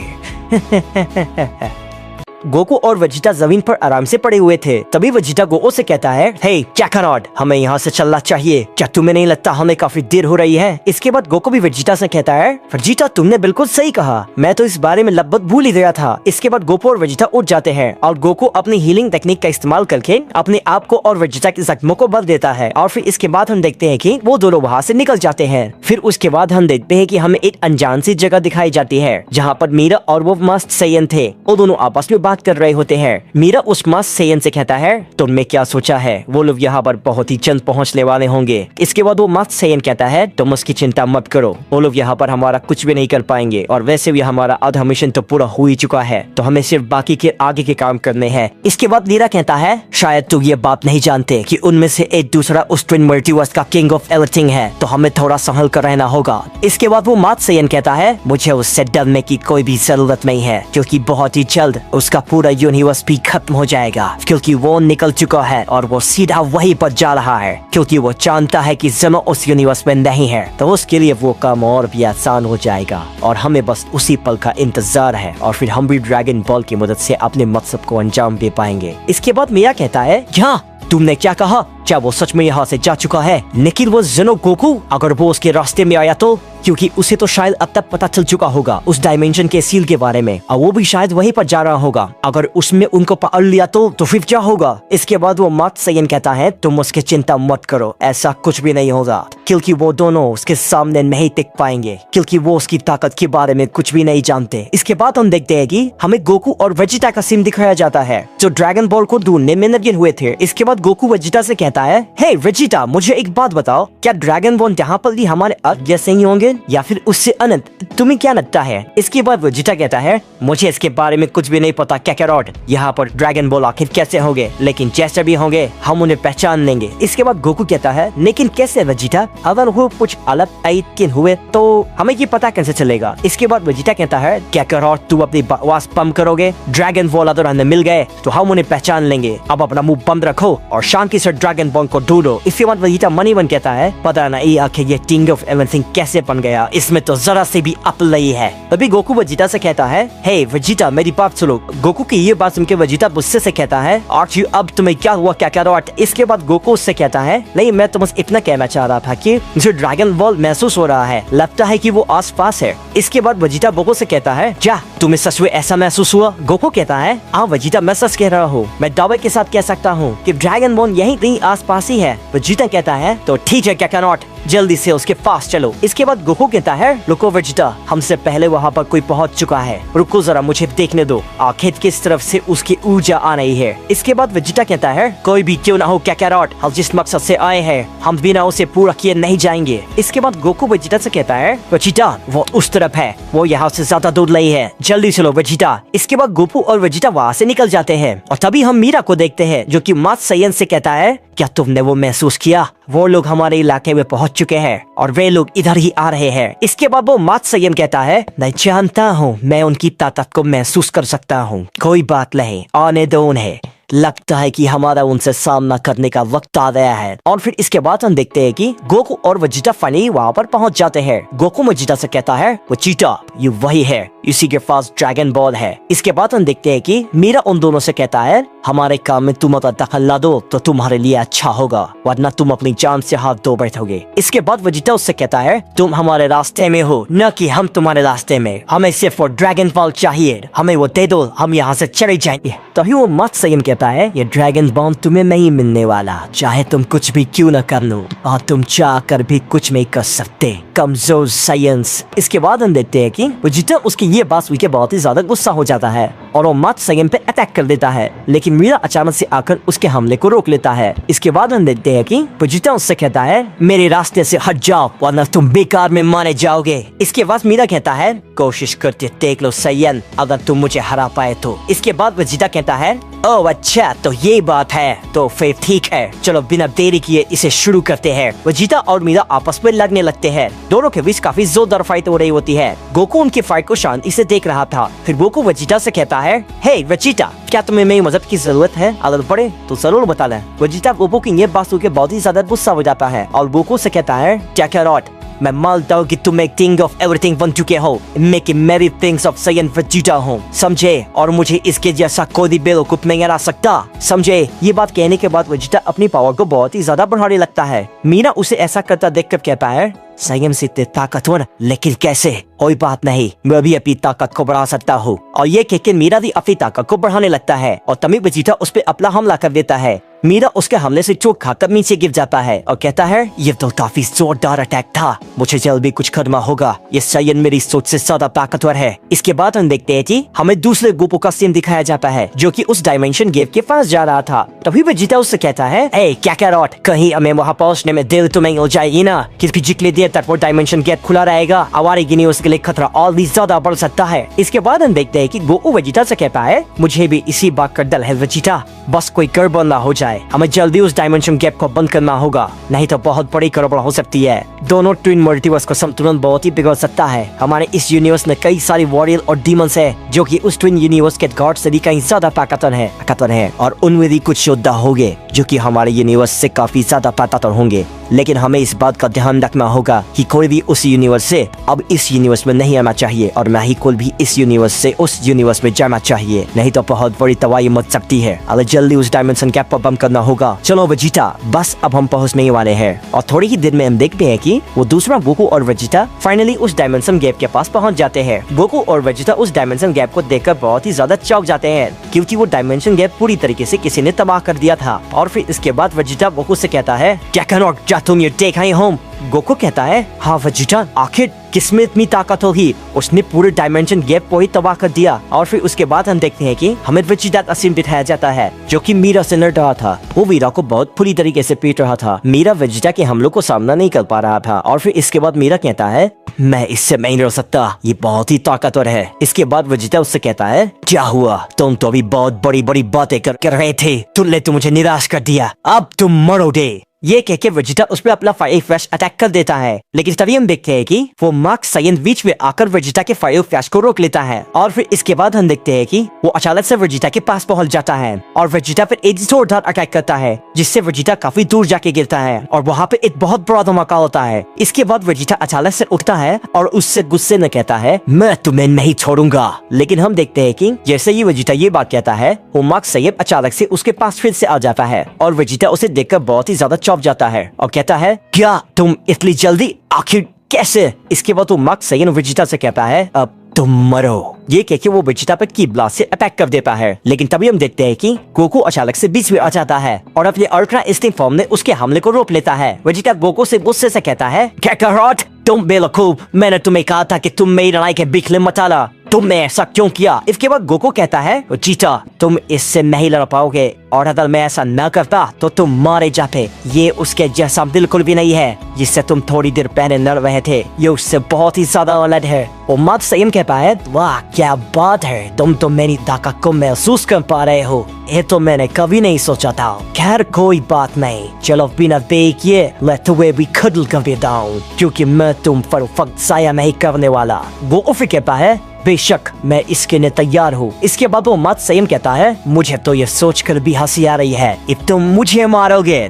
गोकू और वेजिटा जमीन पर आराम से पड़े हुए थे। तभी वेजिटा गोकू से कहता है, हे कैकानॉट, हमें यहाँ से चलना चाहिए, क्या तुम्हें नहीं लगता हमें काफी देर हो रही है? इसके बाद गोकू भी वेजिटा से कहता है, वेजिटा तुमने बिल्कुल सही कहा, मैं तो इस बारे में लगभग भूल ही गया था। इसके बाद गोकू और वेजिटा उठ जाते हैं और गोकू अपनी हीलिंग टेक्निक का इस्तेमाल करके अपने आप को और वेजिटा के जख्मों को बदल देता है, और फिर इसके बाद हम देखते हैं कि वो दोनों वहाँ से निकल जाते हैं। फिर उसके बाद हम देखते हैं कि हमें एक अनजान सी जगह दिखाई जाती है जहाँ पर मीरा और वो मस्त सैयन थे। वो दोनों आपस में बात कर रहे होते हैं। मीरा उस मस्त सैयन से कहता है, तुमने क्या सोचा है? वो लोग यहाँ पर बहुत ही जल्द पहुँचने वाले होंगे। इसके बाद वो मस्त सैयन कहता है, तुम उसकी चिंता मत करो, वो लोग यहाँ पर हमारा कुछ भी नहीं कर पाएंगे, और वैसे भी हमारा आधा मिशन तो पूरा हो ही चुका है, तो हमें सिर्फ बाकी के आगे के काम करने हैं। इसके बाद मीरा कहता है, शायद तुम ये बात नहीं जानते कि उनमें से एक दूसरा उस ट्विन मल्टीवर्स का किंग ऑफ एवरीथिंग है, तो हमें थोड़ा संभल कर रहना होगा। इसके बाद वो मस्त सैयन कहता है, मुझे उससे डरने की कोई भी जरूरत नहीं है, क्योंकि बहुत ही जल्द उसका पूरा यूनिवर्स भी खत्म हो जाएगा, क्योंकि वो निकल चुका है और वो सीधा वहीं पर जा रहा है, क्योंकि वो जानता है कि जमा उस यूनिवर्स में नहीं है, तो उसके लिए वो काम और भी आसान हो जाएगा, और हमें बस उसी पल का इंतजार है, और फिर हम भी ड्रैगन बॉल की मदद से अपने मकसद को अंजाम दे पाएंगे। इसके बाद मीरा कहता है, क्या तुमने क्या कहा? क्या वो सच में यहाँ से जा चुका है? लेकिन वो ज़ेनो गोकू, अगर वो उसके रास्ते में आया तो, क्योंकि उसे तो शायद अब तक पता चल चुका होगा उस डायमेंशन के सील के बारे में, और वो भी शायद वहीं पर जा रहा होगा। अगर उसमें उनको पकड़ लिया तो फिर क्या होगा? इसके बाद वो मस्त सैयन कहता है, तुम उसकी चिंता मत करो, ऐसा कुछ भी नहीं होगा, क्योंकि वो दोनों उसके सामने नहीं टिक पाएंगे, क्योंकि वो उसकी ताकत के बारे में कुछ भी नहीं जानते। इसके बाद हम देखते हैं कि हमें गोकू और वेजिटा का सीन दिखाया जाता है जो ड्रैगन बॉल को ढूंढने में लगे हुए थे। इसके बाद गोकू वेजिटा से कहता कहता है, हे वेजिटा, मुझे एक बात बताओ, क्या ड्रैगन बॉल यहाँ पर भी हमारे अर्थ जैसे ही होंगे या फिर उससे अनंत? तुम्हें क्या लगता है? इसके बाद वेजिटा कहता है, मुझे इसके बारे में कुछ भी नहीं पता कैकारॉट। यहाँ पर ड्रैगन बॉल आखिर कैसे होंगे, लेकिन जैसे भी होंगे हम उन्हें पहचान लेंगे। इसके बाद गोकू कहता है, लेकिन कैसे वेजिटा? अगर वो कुछ अलग टाइप हुए तो हमें ये पता कैसे चलेगा? इसके बाद वेजिटा कहता है, कैकारॉट तू अपनी बकवास पंप करोगे? ड्रैगन बॉल अगर हमें मिल गए तो हम उन्हें पहचान लेंगे। अब अपना मुंह बंद रखो और शांति से ड्रैगन बॉल को ढूंढो। इसके बाद वेजिटा मनी बन कहता है, पता नहीं आखिर ये किंग ऑफ एवरीथिंग कैसे बन गया, इसमें तो जरा से भी अक्ल नहीं है। तभी गोकू वेजिटा से कहता है, हे वेजिटा मेरी बात सुनो। गोकू की ये बात सुनकर वेजिटा गुस्से से कहता है, आर्ची अब तुम्हें क्या हुआ कैकारॉट? इसके बाद गोकू उससे कहता है, नहीं मैं तो बस इतना कहना चाह रहा था कि मुझे ड्रैगन बॉल महसूस हो रहा है, लगता है कि वो आस पास है। इसके बाद वेजिटा गोकू से कहता है, जा तुम्हें सच में ऐसा महसूस हुआ? गोकू कहता है, हाँ वेजिटा मैं सच कह रहा हूँ, मैं दावे के साथ कह सकता हूँ कि ड्रैगन बॉल यहीं कहीं आस पास ही है। वेजिटा कहता है, तो ठीक है कैकारॉट, जल्दी से उसके पास चलो। इसके बाद गोकू कहता है, रुको वेजिटा, हमसे पहले वहाँ पर कोई पहुँच चुका है, रुको जरा मुझे देखने दो आखिर किस तरफ से उसकी ऊर्जा आ रही है। इसके बाद वेजिटा कहता है, कोई भी क्यों ना हो कैकारॉट, हम जिस मकसद से आए हैं हम बिना उसे पूरा किए नहीं जाएंगे। इसके बाद गोकू वेजिटा से कहता है, वेजिटा वो उस तरफ है, वो यहाँ से ज्यादा दूर नहीं है, जल्दी चलो वेजिटा। इसके बाद गोकू और वेजिटा वहाँ से निकल जाते हैं और तभी हम मीरा को देखते हैं जो कि मात सयन से कहता है, क्या तुमने वो महसूस किया? वो लोग हमारे इलाके में पहुंच चुके हैं और वे लोग इधर ही आ रहे हैं। इसके बाद वो मात सयम कहता है, मैं जानता हूँ मैं उनकी ताकत को महसूस कर सकता हूँ, कोई बात नहीं, आने दो उन्हें, लगता है कि हमारा उनसे सामना करने का वक्त आ गया है। और फिर इसके बाद हम देखते हैं कि गोकू और वेजिटा फाइनली वहाँ पर पहुँच जाते हैं। गोकू वेजिटा से कहता है, वेजिटा ये वही है, इसी के पास ड्रैगन बॉल है। इसके बाद हम देखते हैं कि मीरा उन दोनों से कहता है, हमारे काम में तुम अगर दखल ला दो तो तुम्हारे लिए अच्छा होगा, वरना तुम अपनी जान से हाथ धो बैठोगे। इसके बाद वेजिटा उससे कहता है, तुम हमारे रास्ते में हो, न कि हम तुम्हारे रास्ते में, हमें सिर्फ वो ड्रैगन बॉल चाहिए, हमें वो दे दो, हम यहाँ से चले जाएंगे। तभी वो मत सयम कहता है, ये ड्रैगन बॉल तुम्हें नहीं मिलने वाला, चाहे तुम कुछ भी क्यों न कर लो, और तुम चाह कर भी कुछ नहीं कर सकते, कमजोर साइंस। इसके बाद हम देखते हैं कि वेजिटा उसकी ये बात सुन के बहुत ही ज्यादा गुस्सा हो जाता है और वो मत सयम पे अटैक कर देता है, लेकिन मीरा अचानक से आकर उसके हमले को रोक लेता है। इसके बाद हम देखते हैं कि वेजिटा उससे कहता है, मेरे रास्ते से हट जाओ वरना तुम बेकार में मारे जाओगे। इसके बाद मीरा कहता है, कोशिश करके देख लो सयन, अगर तुम मुझे हरा पाए तो। इसके बाद वेजिटा कहता है, ओह अच्छा तो ये बात है, तो फिर ठीक है, चलो बिना देरी किए इसे शुरू करते हैं। वेजिटा और मीरा आपस में लड़ने लगते हैं, दोनों के बीच काफी जोरदार फाइट हो रही होती है। गोकू उनकी फाइट को शांति से देख रहा था। फिर गोकू वेजिटा से कहता है, हे वेजिटा, क्या तुम्हें मेरी मदद की जरूरत है? अगर पड़े तो जरूर बता लें। वेजिटा गोकू की ये बात सुन के बहुत ही ज्यादा गुस्सा हो जाता है और गोकू से कहता है, कैकारॉट मैं मानता हूँ कि तुम एक किंग ऑफ एवरीथिंग बन चुके हो, मैं कि मेरी थिंग्स ऑफ सयन वेजिटा हूँ, समझे? और मुझे इसके जैसा कोई भी बेवकूफ नहीं हरा सकता, समझे? ये बात कहने के बाद वेजिटा अपनी पावर को बहुत ही ज्यादा बढ़ाने लगता है। मीरा उसे ऐसा करता देखकर कहता है, सयन से इतने ताकतवर, लेकिन कैसे? कोई बात नहीं, मैं भी अपनी ताकत को बढ़ा सकता हूँ। और ये कहकर मीरा भी अपनी ताकत को बढ़ाने लगता है और तभी वेजिटा उस पे अपना हमला कर देता है। मीरा उसके हमले से चोट खाकर नीचे गिर जाता है और कहता है, ये तो काफी जोरदार अटैक था, मुझे जल्द भी कुछ करना होगा, ये सयन मेरी सोच से ज्यादा ताकतवर है। इसके बाद हम देखते हैं कि हमें दूसरे गोकू का सीन दिखाया जाता है जो कि उस डायमेंशन गेट के पास जा रहा था। तभी वेजिटा उससे कहता है, ए कैकारॉट, कहीं हमें वहाँ पहुँचने में देर तो नहीं हो जाएगी ना? क्योंकि जितनी देर तक वो डायमेंशन गेट खुला रहेगा हमारी यूनिवर्स के लिए खतरा और भी ज्यादा बढ़ सकता है। इसके बाद हम देखते हैं कि गोकू वेजिटा से कहता है, मुझे भी इसी बात का डर है वेजिटा, बस कोई गड़बड़ ना हो जाए, हमें जल्दी उस डायमेंशन गैप को बंद करना होगा, नहीं तो बहुत बड़ी गड़बड़ हो सकती है। दोनों ट्विन मल्टीवर्स का संतुलन बहुत ही बिगड़ सकता है। हमारे इस यूनिवर्स में कई सारी वॉरियर और डीमंस है जो कि उस ट्विन यूनिवर्स के गॉड से भी कहीं ज्यादा ताकतवर है और उनमें भी कुछ योद्धा होंगे जो कि हमारे यूनिवर्स से काफी ज्यादा ताकतवर होंगे। लेकिन हमें इस बात का ध्यान रखना होगा कि कोई भी उस यूनिवर्स से अब इस यूनिवर्स में नहीं आना चाहिए और ना ही कोई भी इस यूनिवर्स से उस यूनिवर्स में जाना चाहिए, नहीं तो बहुत बड़ी तबाही मच सकती है। अगर जल्दी उस डायमेंशन गैप पर बंद करना होगा। चलो वेजिटा, बस अब हम पहुंचने ही वाले हैं। और थोड़ी ही देर में हम देखते हैं कि वो दूसरा गोकू और वेजिटा फाइनली उस डायमेंशन गैप के पास पहुंच जाते हैं। गोकू और वेजिटा उस डायमेंशन गैप को देखकर बहुत ही ज्यादा चौंक जाते हैं क्योंकि वो डायमेंशन गैप पूरी तरीके से किसी ने तबाह कर दिया था। और फिर इसके बाद वेजिटा गोकू से कहता है, कैकारॉट क्या तुम ये देख रहे हो? गोकू कहता है हाँ वेजिटा, आखिर किसमें इतनी ताकत होगी? उसने पूरे डायमेंशन गैप को ही तबाह कर दिया। और फिर उसके बाद हम देखते हैं कि हमें वेजिटा का सीन दिखाया जाता है जो कि मीरा से लड़ रहा था। वो मीरा को बहुत बुरी तरीके से पीट रहा था। मीरा वेजिटा के हमलों को सामना नहीं कर पा रहा था। और फिर इसके बाद मीरा कहता है मैं इससे नहीं लड़ सकता, ये बहुत ही ताकतवर है। इसके बाद वेजिटा उससे कहता है क्या हुआ, तुम तो अभी बहुत बड़ी बड़ी बातें कर रहे थे, तुमने तो मुझे निराश कर दिया, अब तुम मरोगे। ये कह के वेजिटा उस पर अपना फायर फ्लैश अटैक कर देता है। लेकिन तभी हम देखते हैं कि वो मार्क साइन बीच में आकर वेजिटा के फायर फ्लैश को रोक लेता है। और फिर इसके बाद हम देखते हैं कि वो अचानक से वेजिटा के पास पहुंच जाता है और वेजिटा पर एक जोरदार अटैक करता है, जिससे वेजिटा काफी दूर जाके गिरता है और वहाँ पे एक बहुत बड़ा धमाका होता है। इसके बाद वेजिटा अचानक से उठता है और उससे गुस्से में कहता है मैं तुम्हें नहीं छोड़ूंगा। लेकिन हम देखते हैं कि जैसे ही वेजिटा ये बात कहता है, वो मार्क साइन अचानक से उसके पास फिर से आ जाता है और वेजिटा उसे देखकर बहुत ही ज्यादा चौंक जाता है और कहता है क्या तुम इतनी जल्दी, आखिर कैसे? इसके बाद वो मार्क साइन वेजिटा से कहता है अब तुम मरो। ये कह के वो वेजिटा पर की ब्लास्ट से अटैक कर देता है। लेकिन तभी हम देखते हैं कि गोकू अचानक से बीच में आ जाता है और अपने अल्ट्रा इंस्टिंक्ट फॉर्म में उसके हमले को रोक लेता है। वेजिटा गोकू से गुस्से से कहता है काकारोट, तुम बेवकूफ, मैंने तुम्हें कहा था कि तुम मेरी लड़ाई के बीच में मत आना, तुमने ऐसा क्यों किया? इसके बाद गोकू कहता है वेजिटा तुम इससे नहीं लड़ पाओगे और अगर मैं ऐसा न करता तो तुम मारे जाते। ये उसके जैसा बिल्कुल भी नहीं है जिससे तुम थोड़ी देर पहले लड़ रहे थे, ये उससे बहुत ही ज्यादा अलग है। और मार्क साइन कहता है वाह क्या बात है, तुम तो मेरी ताकत को महसूस कर पा रहे हो, ये तो मैंने कभी नहीं सोचा था। खैर कोई बात नहीं, चलो बिना देखिए लेते हुए भी खड़ल कर देता हूँ, क्योंकि मैं तुम पर वक्त जाया नहीं करने वाला। वो फिर कहता है बेशक मैं इसके लिए तैयार हूँ। इसके बाद वो मार्क साइन कहता है मुझे तो ये सोचकर भी हंसी आ रही है कि तुम मुझे मारोगे।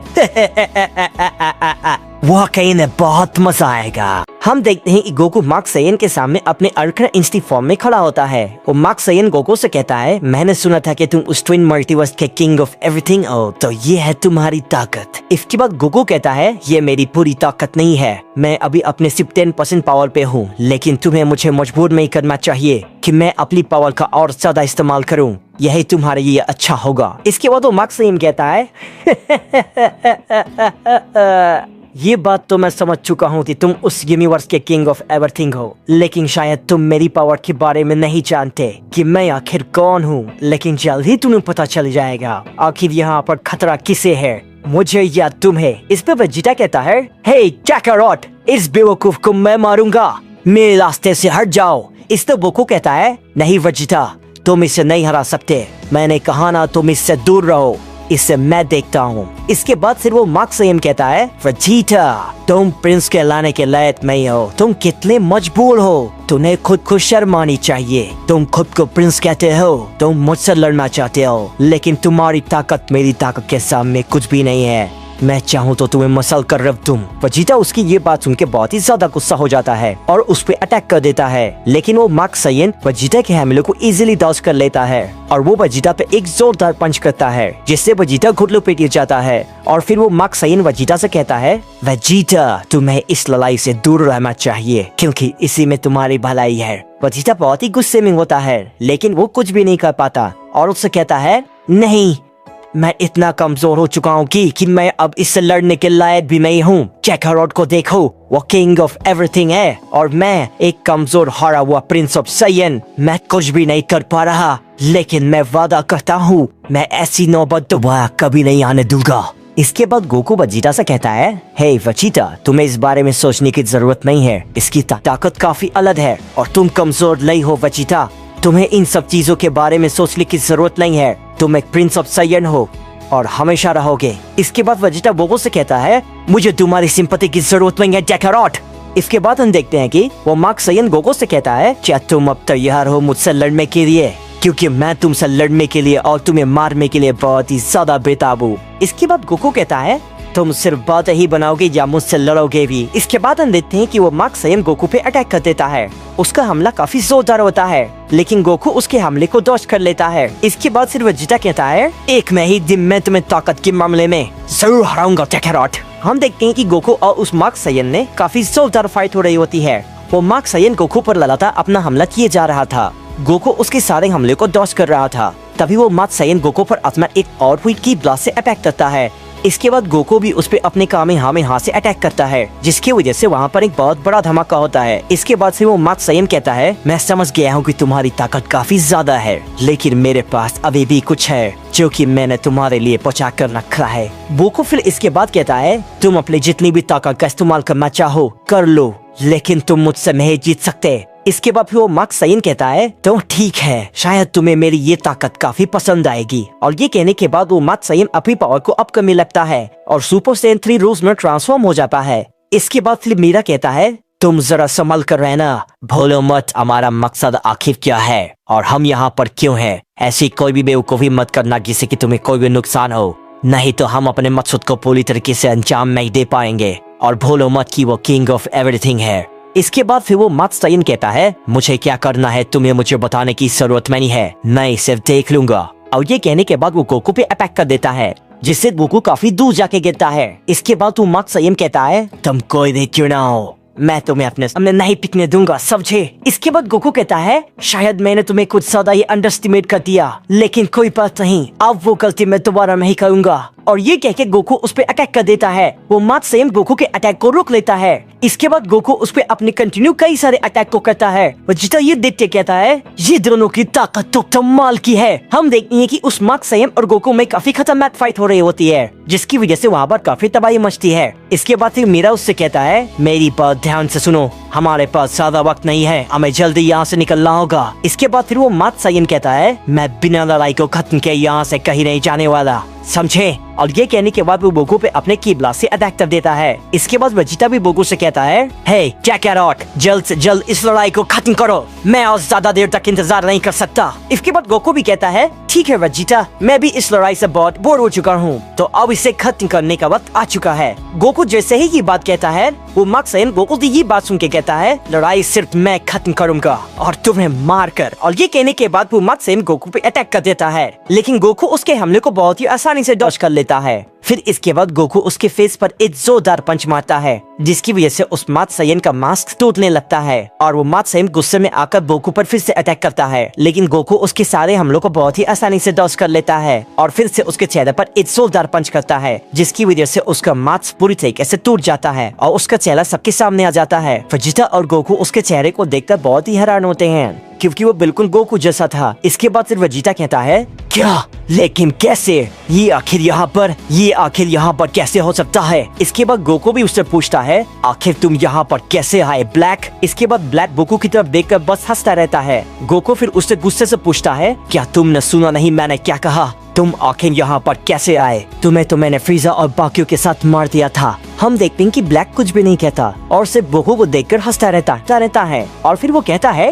वाकई में बहुत मजा आएगा। हम देखते हैं कि गोकू मार्क साइन के सामने अपने अल्ट्रा इंस्टिंक्ट फॉर्म में खड़ा होता है। वो मार्क साइन गोकू से कहता है मैंने सुना था कि तुम उस ट्विन मल्टीवर्स के किंग ऑफ एवरीथिंग हो, तो ये है तुम्हारी ताकत। इसके बाद गोकू कहता है ये मेरी पूरी ताकत नहीं है, मैं अभी अपने सिर्फ 10% पावर पे हूँ, लेकिन तुम्हें मुझे मजबूर नहीं करना चाहिए कि मैं अपनी पावर का और ज्यादा इस्तेमाल करूँ, यही तुम्हारे लिए अच्छा होगा। इसके बाद वो मार्क साइन कहता है ये बात तो मैं समझ चुका हूँ कि तुम उस यूनिवर्स के किंग ऑफ एवरीथिंग हो, लेकिन शायद तुम मेरी पावर के बारे में नहीं जानते कि मैं आखिर कौन हूँ। लेकिन जल्द ही तुम्हें पता चल जाएगा आखिर यहाँ पर खतरा किसे है, मुझे या तुम्हें। इस पे वेजिटा कहता है हे काकारोट, इस बेवकूफ को मैं मारूंगा, मेरे रास्ते से हट जाओ। इस पे गोकू कहता है नहीं वेजिटा, तुम इसे नहीं हरा सकते, मैंने कहा ना तुम इससे दूर रहो, इसे मैं देखता हूँ। इसके बाद फिर वो मार्क साइन कहता है वेजिटा तुम प्रिंस के लाने के लायक नहीं हो, तुम कितने मजबूर हो, तुम्हें खुद को शर्म आनी चाहिए, तुम खुद को प्रिंस कहते हो, तुम मुझसे लड़ना चाहते हो, लेकिन तुम्हारी ताकत मेरी ताकत के सामने कुछ भी नहीं है, मैं चाहूँ तो तुम्हें मसल कर रख दूं। वेजिटा उसकी ये बात सुन के बहुत ही ज्यादा गुस्सा हो जाता है और उस पे अटैक कर देता है। लेकिन वो मार्क साइन वेजिटा के हमले को इजीली डॉज कर लेता है और वो वेजिटा पे एक जोरदार पंच करता है, जिससे वेजिटा घुटनों पे गिर जाता है। और फिर वो मार्क साइन वेजिटा से कहता है वेजिटा तुम्हें इस लड़ाई से दूर रहना चाहिए, क्योंकि इसी में तुम्हारी भलाई है। वेजिटा बहुत ही गुस्से में होता है, लेकिन वो कुछ भी नहीं कर पाता और उससे कहता है नहीं, मैं इतना कमजोर हो चुका हूँ कि मैं अब इससे लड़ने के लायक भी नहीं हूँ। काकारोट को देखो, वो किंग ऑफ एवरीथिंग है और मैं एक कमजोर हारा हुआ प्रिंस ऑफ साइन, मैं कुछ भी नहीं कर पा रहा, लेकिन मैं वादा करता हूँ मैं ऐसी नौबत दोबारा कभी नहीं आने दूंगा। इसके बाद गोकू वेजिटा से कहता है हे वेजिटा तुम्हें इस बारे में सोचने की जरूरत नहीं है, इसकी ताकत काफी अलग है और तुम कमजोर नहीं हो वेजिटा, तुम्हें इन सब चीजों के बारे में सोचने की जरूरत नहीं है, तुम एक प्रिंस ऑफ साइन हो और हमेशा रहोगे। इसके बाद वेजिटा गोकू से कहता है मुझे तुम्हारी सिंपैथी की जरूरत नहीं है काकारोट। इसके बाद हम देखते हैं कि वो मार्क साइन गोकू से कहता है क्या तुम अब तैयार हो मुझसे लड़ने के लिए, क्योंकि मैं तुमसे लड़ने के लिए और तुम्हें मारने के लिए बहुत ही ज्यादा बेताब हूँ। इसके बाद गोकू कहता है तुम सिर्फ बात ही बनाओगे या मुझसे लड़ोगे भी। इसके बाद हम देखते हैं कि वो मार्क साइन गोकू पे अटैक कर देता है। उसका हमला काफी जोरदार होता है, लेकिन गोकू उसके हमले को डॉज कर लेता है। इसके बाद फिर वेजिटा कहता है एक में ही दिन में तुम्हें ताकत के मामले में जरूर हराऊंगा काकारोट। हम देखते हैं कि गोकू और उस मार्क साइन ने काफी जोरदार फाइट हो रही होती है। वो मार्क साइन गोकू पर लगातार अपना हमला किए जा रहा था, गोकू उसके सारे हमले को डॉज कर रहा था। तभी वो मार्क साइन गोकू पर अपना एक और की ब्लास्ट से अटैक करता है, इसके बाद गोकू भी उस पे अपने कामेहामेहा से अटैक करता है, जिसकी वजह से वहाँ पर एक बहुत बड़ा धमाका होता है। इसके बाद से वो मात्सुयन कहता है, मैं समझ गया हूँ कि तुम्हारी ताकत काफी ज्यादा है, लेकिन मेरे पास अभी भी कुछ है जो कि मैंने तुम्हारे लिए बचा कर रखा है। गोकू फिर इसके बाद कहता है, तुम अपनी जितनी भी ताकत का इस्तेमाल करना चाहो कर लो, लेकिन तुम मुझसे नहीं जीत सकते। इसके बाद फिर वो मात्सुयन कहता है, तो ठीक है, शायद तुम्हें मेरी ये ताकत काफी पसंद आएगी। और ये कहने के बाद वो मात्सुयन अपनी पावर को अप करने लगता है और सुपर सैयन 3 रूप में ट्रांसफॉर्म हो जाता है। इसके बाद फिर मीरा कहता है, तुम जरा संभल कर रहना, भूलो मत हमारा मकसद आखिर क्या है और हम यहाँ पर क्यों हैं। ऐसी कोई भी बेवकूफी मत करना जिससे कि तुम्हें कोई भी नुकसान हो, नहीं तो हम अपने मकसद को पूरी तरीके से अंजाम नहीं दे पाएंगे। और भूलो मत कि वो किंग ऑफ एवरीथिंग है। इसके बाद फिर वो मात्सुयन कहता है, मुझे क्या करना है तुम्हें मुझे बताने की जरूरत नहीं है, मैं सिर्फ देख लूंगा। और ये कहने के बाद वो गोकू पे अटैक कर देता है, जिससे गोकू काफी दूर जाके गिरता है। इसके बाद वो मात्सुयन कहता है, तुम कोई भी क्यों ना हो, मैं तुम्हें अपने सामने नहीं टिकने दूंगा, समझे। इसके बाद गोकू कहता है, शायद मैंने तुम्हें कुछ ज्यादा ही अंडरस्टिमेट कर दिया, लेकिन कोई बात नहीं, अब वो गलती मैं दोबारा नहीं करूंगा। और ये कह के गोकू उस पे अटैक कर देता है। वो मात्सुयन गोकू के अटैक को रोक लेता है। इसके बाद गोकू उस पे अपने कंटिन्यू कई सारे अटैक को करता है। वेजिटा ये देख के कहता है, ये दोनों की ताकत तो कमाल की है। हम देखते हैं कि उस मात्सुयन और गोकू में काफी खतरनाक फाइट हो रही होती है, जिसकी वजह से वहाँ पर काफी तबाही मचती है। इसके बाद फिर मीरा उससे कहता है, मेरी बात ध्यान से सुनो, हमारे पास ज्यादा वक्त नहीं है, हमें जल्दी यहाँ से निकलना होगा। इसके बाद फिर वो मात्सुयन कहता है, मैं बिना लड़ाई को खत्म किए यहाँ से कहीं नहीं जाने वाला, समझे। और ये कहने के बाद वो गोकू पे अपने की ब्लास्ट से अटैक कर देता है। इसके बाद वेजिटा भी गोकू से कहता है, हे कैकारोट, जल्द से जल्द इस लड़ाई को खत्म करो, मैं और ज्यादा देर तक इंतजार नहीं कर सकता। इसके बाद गोकू भी कहता है, ठीक है वेजिटा, मैं भी इस लड़ाई से बहुत बोर हो चुका हूँ, तो अब इसे खत्म करने का वक्त आ चुका है। गोकू जैसे ही ये बात कहता है, वो मात्सुयन गोकू की ये बात सुन के कहता है, लड़ाई सिर्फ मैं खत्म करूंगा और तुम्हें मार कर। और ये कहने के बाद वो मात्सुयन गोकू पे अटैक कर देता है, लेकिन गोकू उसके हमले को बहुत ही आसानी से डॉज कर लेता है। फिर इसके बाद गोकू उसके फेस पर एक जोरदार पंच मारता है, जिसकी वजह से उस मात्सुयन का मास्क टूटने लगता है और वो मात्सुयन गुस्से में आकर गोकू पर फिर से अटैक करता है, लेकिन गोकू उसके सारे हमलों को बहुत ही आसानी से डॉज कर लेता है और फिर से उसके चेहरे पर एक जोरदार पंच करता है, जिसकी वजह से उसका मास्क पूरी तरीके से टूट जाता है और उसका चेहरा सबके सामने आ जाता है। वेजिटा और गोकू उसके चेहरे को देखकर बहुत ही हैरान होते हैं, क्योंकि वो बिल्कुल गोकू जैसा था। इसके बाद फिर वेजिटा कहता है, क्या, लेकिन कैसे, ये आखिर यहाँ पर कैसे हो सकता है। इसके बाद गोकू भी उससे पूछता है, आखिर तुम यहाँ पर कैसे आए ब्लैक। इसके बाद ब्लैक गोकू की तरफ देखकर बस हंसता रहता है। गोकू फिर उससे गुस्से से पूछता है, क्या तुमने सुना नहीं मैंने क्या कहा, तुम आखिर यहाँ पर कैसे आए, तुम्हें तो मैंने फ्रीजा और बाकियों के साथ मार दिया था। हम देखते हैं कि ब्लैक कुछ भी नहीं कहता और सिर्फ गोकू को देखकर हंसता रहता है और फिर वो कहता है,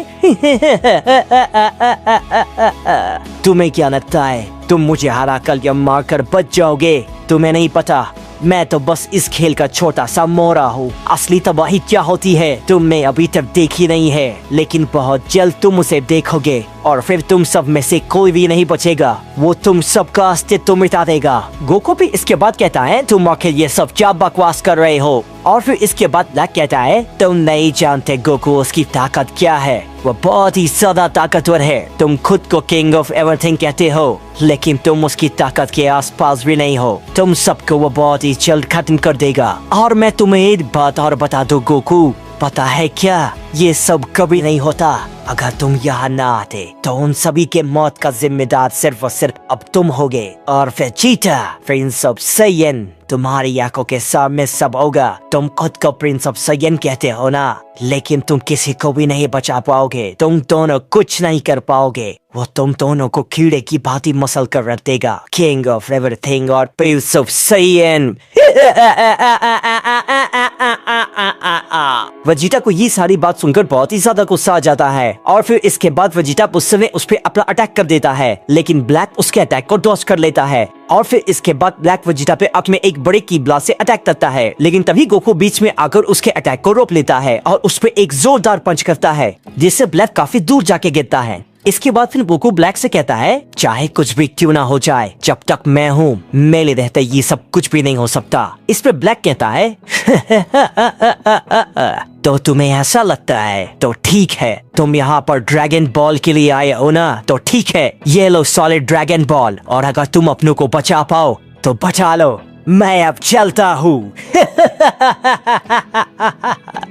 तुम्हें क्या लगता है तुम मुझे हरा कर या मार कर बच जाओगे, तुम्हें नहीं पता, मैं तो बस इस खेल का छोटा सा मोरा हूँ। असली तबाही क्या होती है तुमने अभी तक देखी नहीं है, लेकिन बहुत जल्द तुम उसे देखोगे और फिर तुम सब में से कोई भी नहीं बचेगा, वो तुम सबका अस्तित्व मिटा देगा। गोकू भी इसके बाद कहता है, तुम आखिर ये सब क्या बकवास कर रहे हो। और फिर इसके बाद ब्लैक कहता है, तुम नहीं जानते गोकू उसकी ताकत क्या है, वो बहुत ही ज्यादा ताकतवर है। तुम खुद को किंग ऑफ एवरीथिंग कहते हो, लेकिन तुम उसकी ताकत के आसपास भी नहीं हो। तुम सबको वो बहुत ही जल्द खत्म कर देगा। और मैं तुम्हें एक बात और बता दूं गोकू, पता है क्या, ये सब कभी नहीं होता अगर तुम यहाँ ना आते, तो उन सभी के मौत का जिम्मेदार सिर्फ और सिर्फ अब तुम होगे। और फिर चीटा, प्रिंस ऑफ सैयन, तुम्हारी आंखों के सामने सब होगा। तुम खुद को प्रिंस ऑफ सैयन कहते हो ना, लेकिन तुम किसी को भी नहीं बचा पाओगे, तुम दोनों कुछ नहीं कर पाओगे। वो तुम दोनों को कीड़े की भांति मसल कर रख देगा, किंग ऑफ एवरीथिंग और प्रिंस ऑफ सैयन। वेजिटा को ये सारी बात सुनकर बहुत ही ज्यादा गुस्सा आ जाता है और फिर इसके बाद वेजिटा गुस्से में उस पर अपना अटैक कर देता है, लेकिन ब्लैक उसके अटैक को डॉज कर लेता है। और फिर इसके बाद ब्लैक वेजिटा पे अपने एक बड़े की ब्लास्ट से अटैक करता है, लेकिन तभी गोकू बीच में आकर उसके अटैक को रोक लेता है और उस पे एक जोरदार पंच करता है, जिससे ब्लैक काफी दूर जाके गिरता है। इसके बाद फिर गोकू ब्लैक से कहता है, चाहे कुछ भी क्यों ना हो जाए, जब तक मैं हूँ मेरे रहते ये सब कुछ भी नहीं हो सकता। इस पे ब्लैक कहता है, तो तुम्हें ऐसा लगता है, तो ठीक है, तुम यहाँ पर ड्रैगन बॉल के लिए आए हो ना, तो ठीक है, ये लो सॉलिड ड्रैगन बॉल, और अगर तुम अपनों को बचा पाओ तो बचा लो, मैं अब चलता हूँ।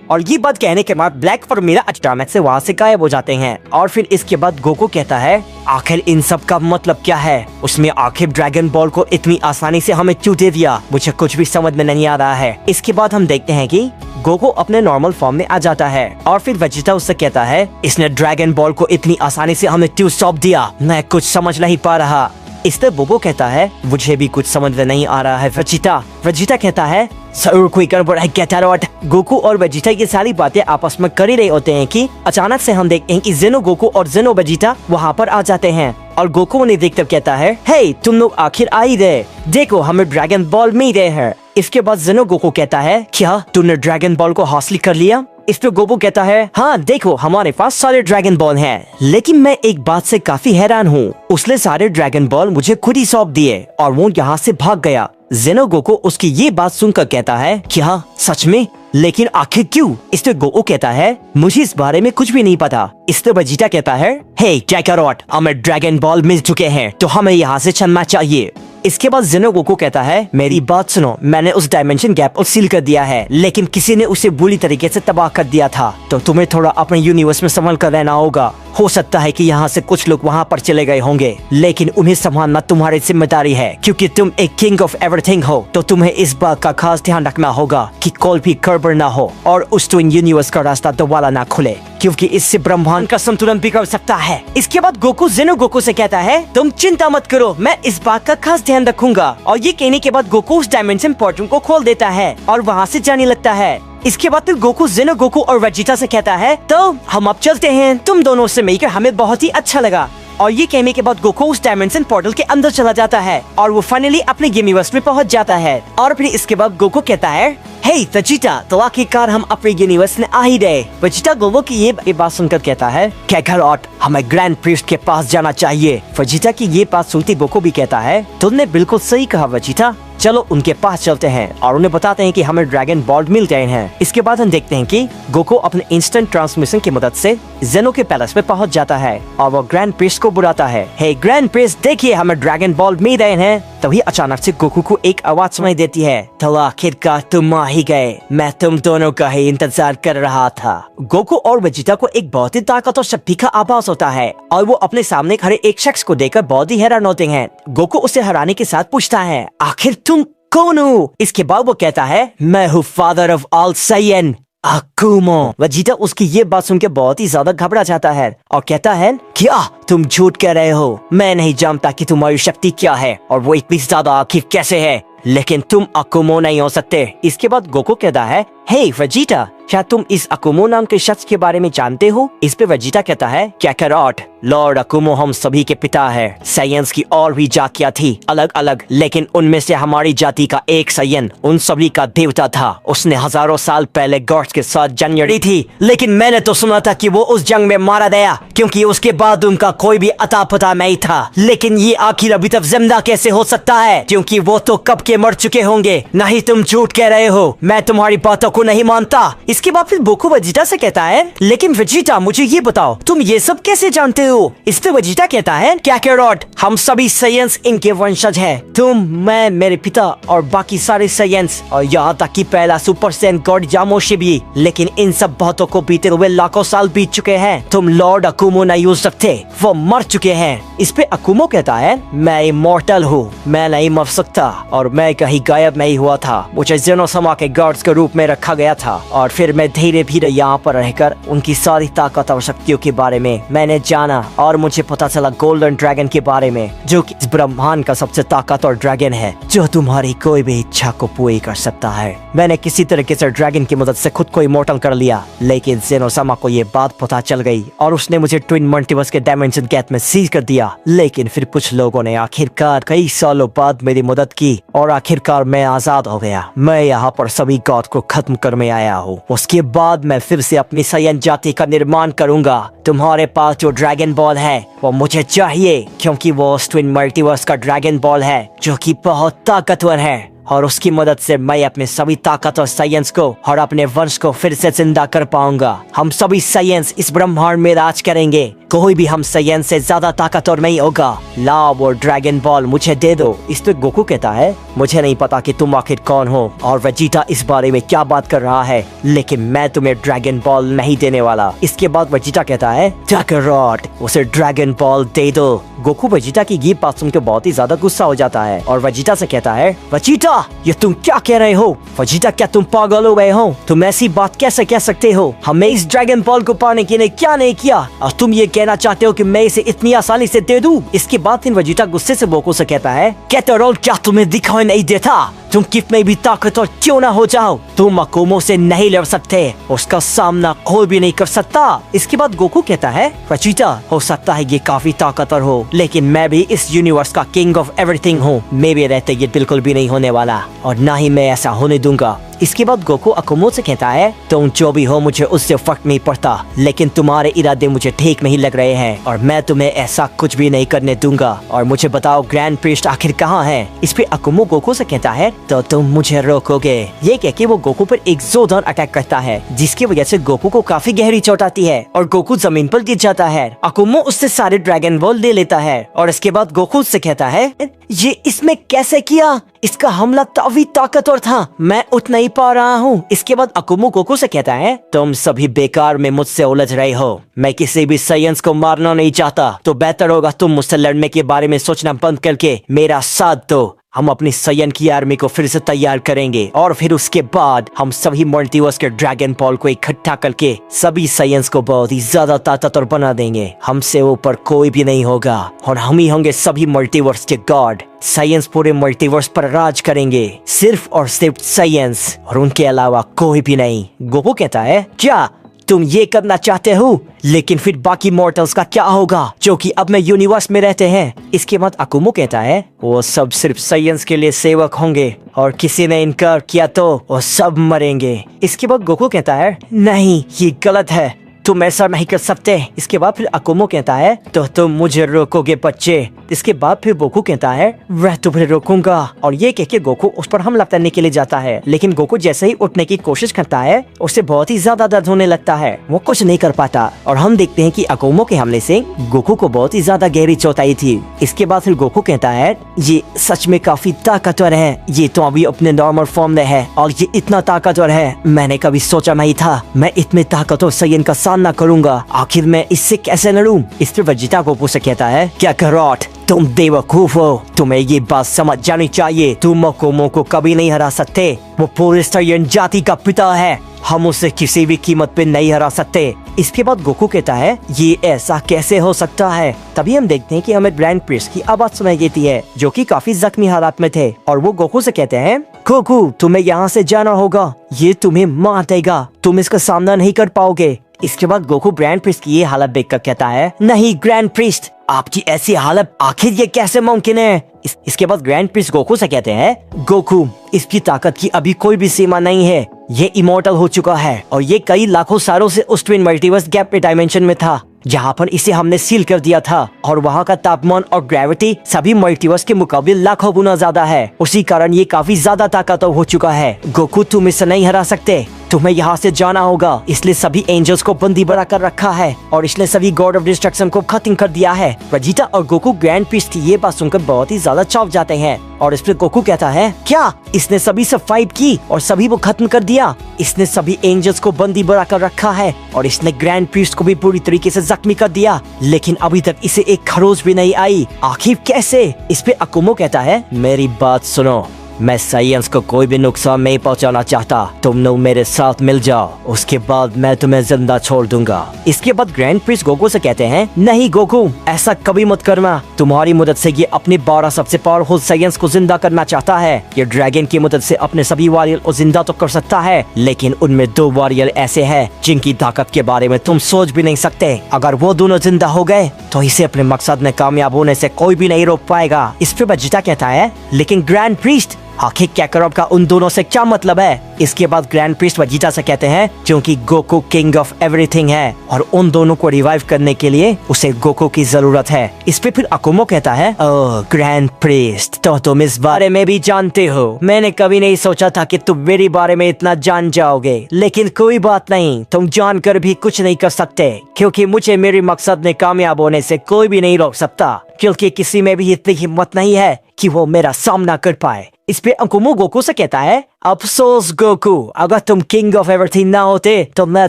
और ये बात कहने के बाद ब्लैक और मीरा अचानक से वहाँ से गायब हो जाते हैं। और फिर इसके बाद गोकू कहता है आखिर इन सब का मतलब क्या है? उसमें आखिर ड्रैगन बॉल को इतनी आसानी से हमें क्यों दे दिया? मुझे कुछ भी समझ में नहीं आ रहा है। इसके बाद हम देखते हैं कि गोकू अपने नॉर्मल फॉर्म में आ जाता है और फिर वेजिटा उससे कहता है इसने ड्रैगन बॉल को इतनी आसानी से हमें क्यों सौंप दिया? मैं कुछ समझ नहीं पा रहा। इस पर बोबो कहता है मुझे भी कुछ समझ में नहीं आ रहा है वेजिटा कहता है जरूर कोई गड़बड़ है गैटारोट। गोकू और वेजिटा ये सारी बातें आपस में कर ही रहे होते हैं कि अचानक से हम देखते हैं कि जेनो गोकू और जेनो वेजिटा वहाँ पर आ जाते हैं और गोकू उन्हें देखकर कहता है हे तुम लोग आखिर आ ही गए, देखो हमें ड्रैगन बॉल मिल रहे हैं। इसके बाद जेनो गोकू कहता है क्या तुमने ड्रैगन बॉल को हासिल कर लिया? इस पे गोकू कहता है हाँ देखो हमारे पास सारे ड्रैगन बॉल हैं, लेकिन मैं एक बात से काफी हैरान हूँ, उसने सारे ड्रैगन बॉल मुझे खुद ही सौंप दिए और वो यहाँ से भाग गया। जेनो गोकू उसकी ये बात सुनकर कहता है क्या सच में? लेकिन आखिर क्यों? इस पे गोकू कहता है मुझे इस बारे में कुछ भी नहीं पता। इस पे वेजिटा कहता है हे कैकारोट हमें ड्रैगन बॉल मिल चुके हैं तो हमें यहाँ से चलना चाहिए। इसके बाद जेनो गोकू कहता है मेरी बात सुनो, मैंने उस डायमेंशन गैप को सील कर दिया है लेकिन किसी ने उसे बुरी तरीके से तबाह कर दिया था, तो तुम्हें थोड़ा अपने यूनिवर्स में संभल कर रहना होगा। हो सकता है कि यहाँ से कुछ लोग वहाँ पर चले गए होंगे, लेकिन उन्हें संभालना तुम्हारी जिम्मेदारी है क्योंकि तुम एक किंग ऑफ एवरीथिंग हो। तो तुम्हें इस बात का खास ध्यान रखना होगा कि कोई भी गड़बड़ ना हो और उस ट्विन यूनिवर्स का रास्ता दोबारा ना खुले, क्योंकि इससे ब्रह्मांड का संतुलन बिगड़ सकता है। इसके बाद गोकू जेनो गोकू से कहता है तुम चिंता मत करो, मैं इस बात का खास ध्यान रखूंगा। और ये कहने के बाद गोकू उस डायमेंशन पोर्टल को खोल देता है और वहाँ से जाने लगता है। इसके बाद फिर गोकू जेनो गोकू और वेजिटा से कहता है तो हम अब चलते हैं, तुम दोनों से मिलकर हमें बहुत ही अच्छा लगा। और ये कहने के बाद गोकू उस डायमेंशन पोर्टल के अंदर चला जाता है और वो फाइनली अपने यूनिवर्स में पहुंच जाता है। और फिर इसके बाद गोकू कहता है हे वेजिटा तो आखिरकार हम अपने यूनिवर्स में आ ही गए। वेजिटा गोकू की ये बात सुनकर कहता है कैकारोट हमें ग्रैंड प्रीस्ट के पास जाना चाहिए। वेजिटा की ये बात सुनती गोकू भी कहता है तुमने बिल्कुल सही कहा वेजिटा, चलो उनके पास चलते हैं और उन्हें बताते हैं कि हमें ड्रैगन बॉल मिल गए हैं। इसके बाद हम देखते हैं कि गोकू अपने इंस्टेंट ट्रांसमिशन की मदद से जेनो के पैलेस में पहुंच जाता है और वो ग्रैंड प्रीस्ट को बुलाता है हे ग्रैंड प्रीस्ट देखिए हमें ड्रैगन बॉल मिल गए हैं। तभी अचानक से गोकू को एक आवाज सुनाई देती है तो आखिरकार तुम आ ही गए, मैं तुम दोनों का ही इंतजार कर रहा था। गोकू और वेजिटा को एक बहुत ही ताकतवर शक्ति का आभास होता है और वो अपने सामने खड़े एक शख्स को देखकर बहुत ही हैरान होते हैं। गोकू उसे हराने के साथ पूछता है आखिर तुम कौन हो? इसके बाद वो कहता है मैं हूँ फादर ऑफ ऑल साइयन अकुमो। वेजिटा उसकी ये बात सुन के बहुत ही ज्यादा घबरा जाता है और कहता है क्या तुम झूठ कह रहे हो? मैं नहीं जानता कि तुम्हारी शक्ति क्या है और वो इतनी ज्यादा आखिर कैसे है, लेकिन तुम अकुमो नहीं हो सकते। इसके बाद गोकू कहता है हे वेजिटा क्या तुम इस अकुमो नाम के शख्स के बारे में जानते हो? इस पे वेजिटा कहता है कैकारोट लॉर्ड अकुमो हम सभी के पिता है। साइयंस की और भी जातियां थी अलग अलग, लेकिन उनमें से हमारी जाति का एक साइयन उन सभी का देवता था। उसने हजारों साल पहले गॉड्स के साथ जंग लड़ी थी, लेकिन मैंने तो सुना था कि वो उस जंग में मारा गया क्योंकि उसके बाद उनका कोई भी अता पता नहीं था। लेकिन ये आखिर अभी तक जिंदा कैसे हो सकता है, क्योंकि वो तो कब के मर चुके होंगे। नहीं तुम झूठ कह रहे हो, मैं तुम्हारी बातों को नहीं मानता। इसके बाद फिर गोकू वेजिटा से कहता है लेकिन वेजिटा मुझे ये बताओ तुम ये सब कैसे जानते हो? इस पे वेजिटा कहता है कैकारोट हम सभी साइयंस इनके वंशज हैं। तुम, मैं, मेरे पिता और बाकी सारे साइयंस और यहाँ तक कि पहला सुपर सैयन गॉड यामोशी भी। लेकिन इन सब बातों को बीते हुए लाखों साल बीत चुके हैं। तुम लॉर्ड अकुमो नहीं हो सकते, वो मर चुके हैं। इस पे अकुमो कहता है मैं इमॉर्टल हूँ, मैं नहीं मर सकता और मैं कहीं गायब नहीं हुआ था। मुझे जेनोसमा के गॉड्स के रूप में रखा गया था और फिर मैं धीरे धीरे यहाँ पर रहकर उनकी सारी ताकत और शक्तियों के बारे में मैंने जाना और मुझे पता चला गोल्डन ड्रैगन के बारे में, जो कि इस ब्रह्मांड का सबसे ताकतवर ड्रैगन है जो तुम्हारी कोई भी इच्छा को पूरी कर सकता है। मैंने किसी तरीके से ड्रैगन की मदद से खुद को इमॉर्टल कर लिया, लेकिन जेनोसमा को ये बात पता चल गई और उसने मुझे ट्विन मल्टीवर्स के डायमेंशन गैप में सीज कर दिया। लेकिन फिर कुछ लोगों ने आखिरकार कई सालों बाद मेरी मदद की और आखिरकार मैं आजाद हो गया। मैं यहाँ पर सभी गॉड को खत्म करने आया हूँ। उसके बाद मैं फिर से अपनी साइयन जाति का निर्माण करूंगा। तुम्हारे पास जो ड्रैगन बॉल है वो मुझे चाहिए, क्योंकि वो ट्विन मल्टीवर्स का ड्रैगन बॉल है जो कि बहुत ताकतवर है और उसकी मदद से मैं अपने सभी ताकत और साइंस को और अपने वंश को फिर से जिंदा कर पाऊंगा। हम सभी साइंस इस ब्रह्मांड में राज करेंगे। कोई भी हम साइंस से ज्यादा ताकतवर नहीं होगा। लाओ वो ड्रैगन बॉल मुझे दे दो। इस पे गोकू कहता है, मुझे नहीं पता कि तुम आखिर कौन हो और वेजिटा इस बारे में क्या बात कर रहा है, लेकिन मैं तुम्हें ड्रैगन बॉल नहीं देने वाला। इसके बाद वेजिटा कहता है, काकारोट उसे ड्रैगन बॉल दे दो। गोकू वेजिटा की ये बात सुनकर बहुत ही ज्यादा गुस्सा हो जाता है और वेजिटा से कहता है, वेजिटा ये तुम क्या कह रहे हो? वेजिटा क्या तुम पागल हो गए हो? तुम ऐसी बात कैसे कह सकते हो? हमने इस ड्रैगन बॉल को पाने के लिए क्या नहीं किया और तुम ये कहना चाहते हो कि मैं इसे इतनी आसानी से दे दूं? इसके बाद फिर वेजिटा गुस्से से गोकू से कहता है, काकारोट क्या तुम्हें दिखाई नहीं देता? तुम कितने भी ताकतवर क्यों ना हो जाओ, तुम अकुमो से नहीं लड़ सकते, उसका सामना कोई भी नहीं कर सकता। इसके बाद गोकू कहता है, वेजिटा हो सकता है ये काफी ताकतवर हो, लेकिन मैं भी इस यूनिवर्स का किंग ऑफ एवरीथिंग हूँ। मेरे रहते ये बिल्कुल भी नहीं होने वाला और ना ही मैं ऐसा होने दूंगा। इसके बाद गोकू अकुमो से कहता है, तुम जो भी हो मुझे उससे फर्क नहीं पड़ता, लेकिन तुम्हारे इरादे मुझे ठीक नहीं लग रहे हैं और मैं तुम्हें ऐसा कुछ भी नहीं करने दूंगा। और मुझे बताओ ग्रैंड प्रीस्ट आखिर कहाँ है? इस पे अकुमो गोकू से कहता है, तो तुम मुझे रोकोगे? ये कह के वो गोकू पर एक जोरदार अटैक करता है, जिसकी वजह से गोकू को काफी गहरी चोट आती है और गोकू जमीन पर गिर जाता है। अकुमो उससे सारे ड्रैगन बॉल ले लेता है और इसके बाद गोकू से कहता है, ये इसमें कैसे किया? इसका हमला काफी ताकतवर था, मैं उठ नहीं पा रहा हूँ। इसके बाद अकुमो गोकू से कहता है, तुम सभी बेकार में मुझसे उलझ रहे हो। मैं किसी भी साइंस को मारना नहीं चाहता, तो बेहतर होगा तुम मुझसे लड़ने के बारे में सोचना बंद करके मेरा साथ दो। हम अपनी साइंस की आर्मी को फिर से तैयार करेंगे और फिर उसके बाद हम सभी मल्टीवर्स के ड्रैगन बॉल को इकट्ठा करके सभी साइंस को बहुत ही ज्यादा ताकतवर बना देंगे। हमसे ऊपर कोई भी नहीं होगा और हम ही होंगे सभी मल्टीवर्स के गॉड। साइंस पूरे मल्टीवर्स पर राज करेंगे, सिर्फ और सिर्फ साइंस और उनके अलावा कोई भी नहीं। गोकू कहता है, क्या तुम ये करना चाहते हो? लेकिन फिर बाकी मॉर्टल्स का क्या होगा जो कि अब में यूनिवर्स में रहते हैं? इसके बाद अकुमो कहता है, वो सब सिर्फ साइंस के लिए सेवक होंगे और किसी ने इनकार किया तो वो सब मरेंगे। इसके बाद गोकू कहता है, नहीं ये गलत है, तुम ऐसा नहीं कर सकते। इसके बाद फिर अकुमो कहता है, तो तुम मुझे रोकोगे बच्चे? इसके बाद फिर गोकू कहता है, वह तुम्हें रोकूंगा। और ये कह के गोकू उस पर हमला करने के लिए जाता है, लेकिन गोकू जैसे ही उठने की कोशिश करता है उसे बहुत ही ज्यादा दर्द होने लगता है, वो कुछ नहीं कर पाता। और हम देखते हैं कि अकुमो के हमले से गोकू को बहुत ही ज्यादा गहरी चोट आई थी। इसके बाद फिर गोकू कहता है, ये सच में काफी ताकतवर है, ये तो अभी अपने नॉर्मल फॉर्म में है और ये इतना ताकतवर है, मैंने कभी सोचा नहीं था मैं इतने ताकतवर साइंस का सामना करूंगा। आखिर मैं इससे कैसे लड़ूं? इस पर वेजिटा गोकू से कहता है, क्या काकारोट तुम बेवकूफ हो, तुम्हें ये बात समझ जानी चाहिए, तुम अकुमो को कभी नहीं हरा सकते। वो पूरे साइयन जाति का पिता है, हम उसे किसी भी कीमत पे नहीं हरा सकते। इसके बाद गोकू कहता है, ये ऐसा कैसे हो सकता है? तभी हम देखते हैं कि हमें ग्रैंड प्रीस्ट की आवाज सुनाई देती है, जो कि काफी जख्मी हालात में थे और वो गोकू से कहते हैं, गोकू तुम्हें यहाँ से जाना होगा, ये तुम्हें मार देगा, तुम इसका सामना नहीं कर पाओगे। इसके बाद गोकू ग्रैंड प्रीस्ट की ये हालत देखकर कहता है, नहीं ग्रैंड प्रीस्ट, आपकी ऐसी हालत आखिर ये कैसे मुमकिन है? इसके बाद ग्रैंड प्रीस्ट गोकू से कहते हैं, गोकू इसकी ताकत की अभी कोई भी सीमा नहीं है, ये इमोर्टल हो चुका है और ये कई लाखों सालों से उस ट्विन मल्टीवर्स गैप डायमेंशन में था जहाँ पर इसे हमने सील कर दिया था और वहाँ का तापमान और ग्रेविटी सभी मल्टीवर्स के मुकाबले लाखों गुना ज्यादा है। उसी कारण ये काफी ज्यादा ताकतवर हो चुका है। गोकू तुम इसे नहीं हरा सकते, तुम्हें यहाँ से जाना होगा। इसलिए सभी एंजल्स को बंदी बना कर रखा है और इसने सभी गॉड ऑफ डिस्ट्रक्शन को खत्म कर दिया है। वेजिटा और गोकू ग्रैंड प्रीस्ट की ये बात सुनकर बहुत ही ज्यादा चौंक जाते हैं और इस पर गोकू कहता है, क्या इसने सभी से फाइट की और सभी को खत्म कर दिया? इसने सभी एंजल्स को बंदी बना कर रखा है और इसने ग्रैंड प्रीस्ट को भी पूरी तरीके से जख्मी कर दिया, लेकिन अभी तक इसे एक खरोच भी नहीं आई, आखिर कैसे? इस पे अकुमो कहता है, मेरी बात सुनो, मैं साइंस को कोई भी नुकसान नहीं पहुंचाना चाहता, तुम लोग मेरे साथ मिल जाओ, उसके बाद मैं तुम्हें जिंदा छोड़ दूंगा। इसके बाद ग्रैंड प्रीस्ट गोकू से कहते हैं, नहीं गोकू ऐसा कभी मत करना, तुम्हारी मदद से ये अपने 12 सबसे पावरफुल साइंस को जिंदा करना चाहता है। ये ड्रैगन की मदद से अपने सभी वॉरियर को जिंदा तो कर सकता है, लेकिन उनमें 2 वॉरियर ऐसे हैं जिनकी ताकत के बारे में तुम सोच भी नहीं सकते। अगर वो दोनों जिंदा हो गए तो इसे अपने मकसद में कामयाब होने से कोई भी नहीं रोक पाएगा। इस पे वेजिटा कहता है, लेकिन ग्रैंड प्रीस्ट आखिर कैकारोट का उन दोनों से क्या मतलब है? इसके बाद ग्रैंड प्रीस्ट वेजिटा से कहते हैं क्योंकि गोकू किंग ऑफ एवरीथिंग है और उन दोनों को रिवाइव करने के लिए उसे गोकू की जरूरत है। इस पे फिर अकुमो कहता है, ओह ग्रैंड प्रीस्ट, तो तुम इस बारे में भी जानते हो। मैंने कभी नहीं सोचा था कि तुम मेरे बारे में इतना जान जाओगे, लेकिन कोई बात नहीं, तुम जानकर भी कुछ नहीं कर सकते क्योंकि मुझे मेरे मकसद में कामयाब होने से कोई भी नहीं रोक सकता, क्योंकि किसी में भी इतनी हिम्मत नहीं है कि वो मेरा सामना कर पाए। इस पे अकुमो गोकू से कहता है, अफसोस गोकू, अगर तुम किंग ऑफ एवरीथिंग ना होते तो मैं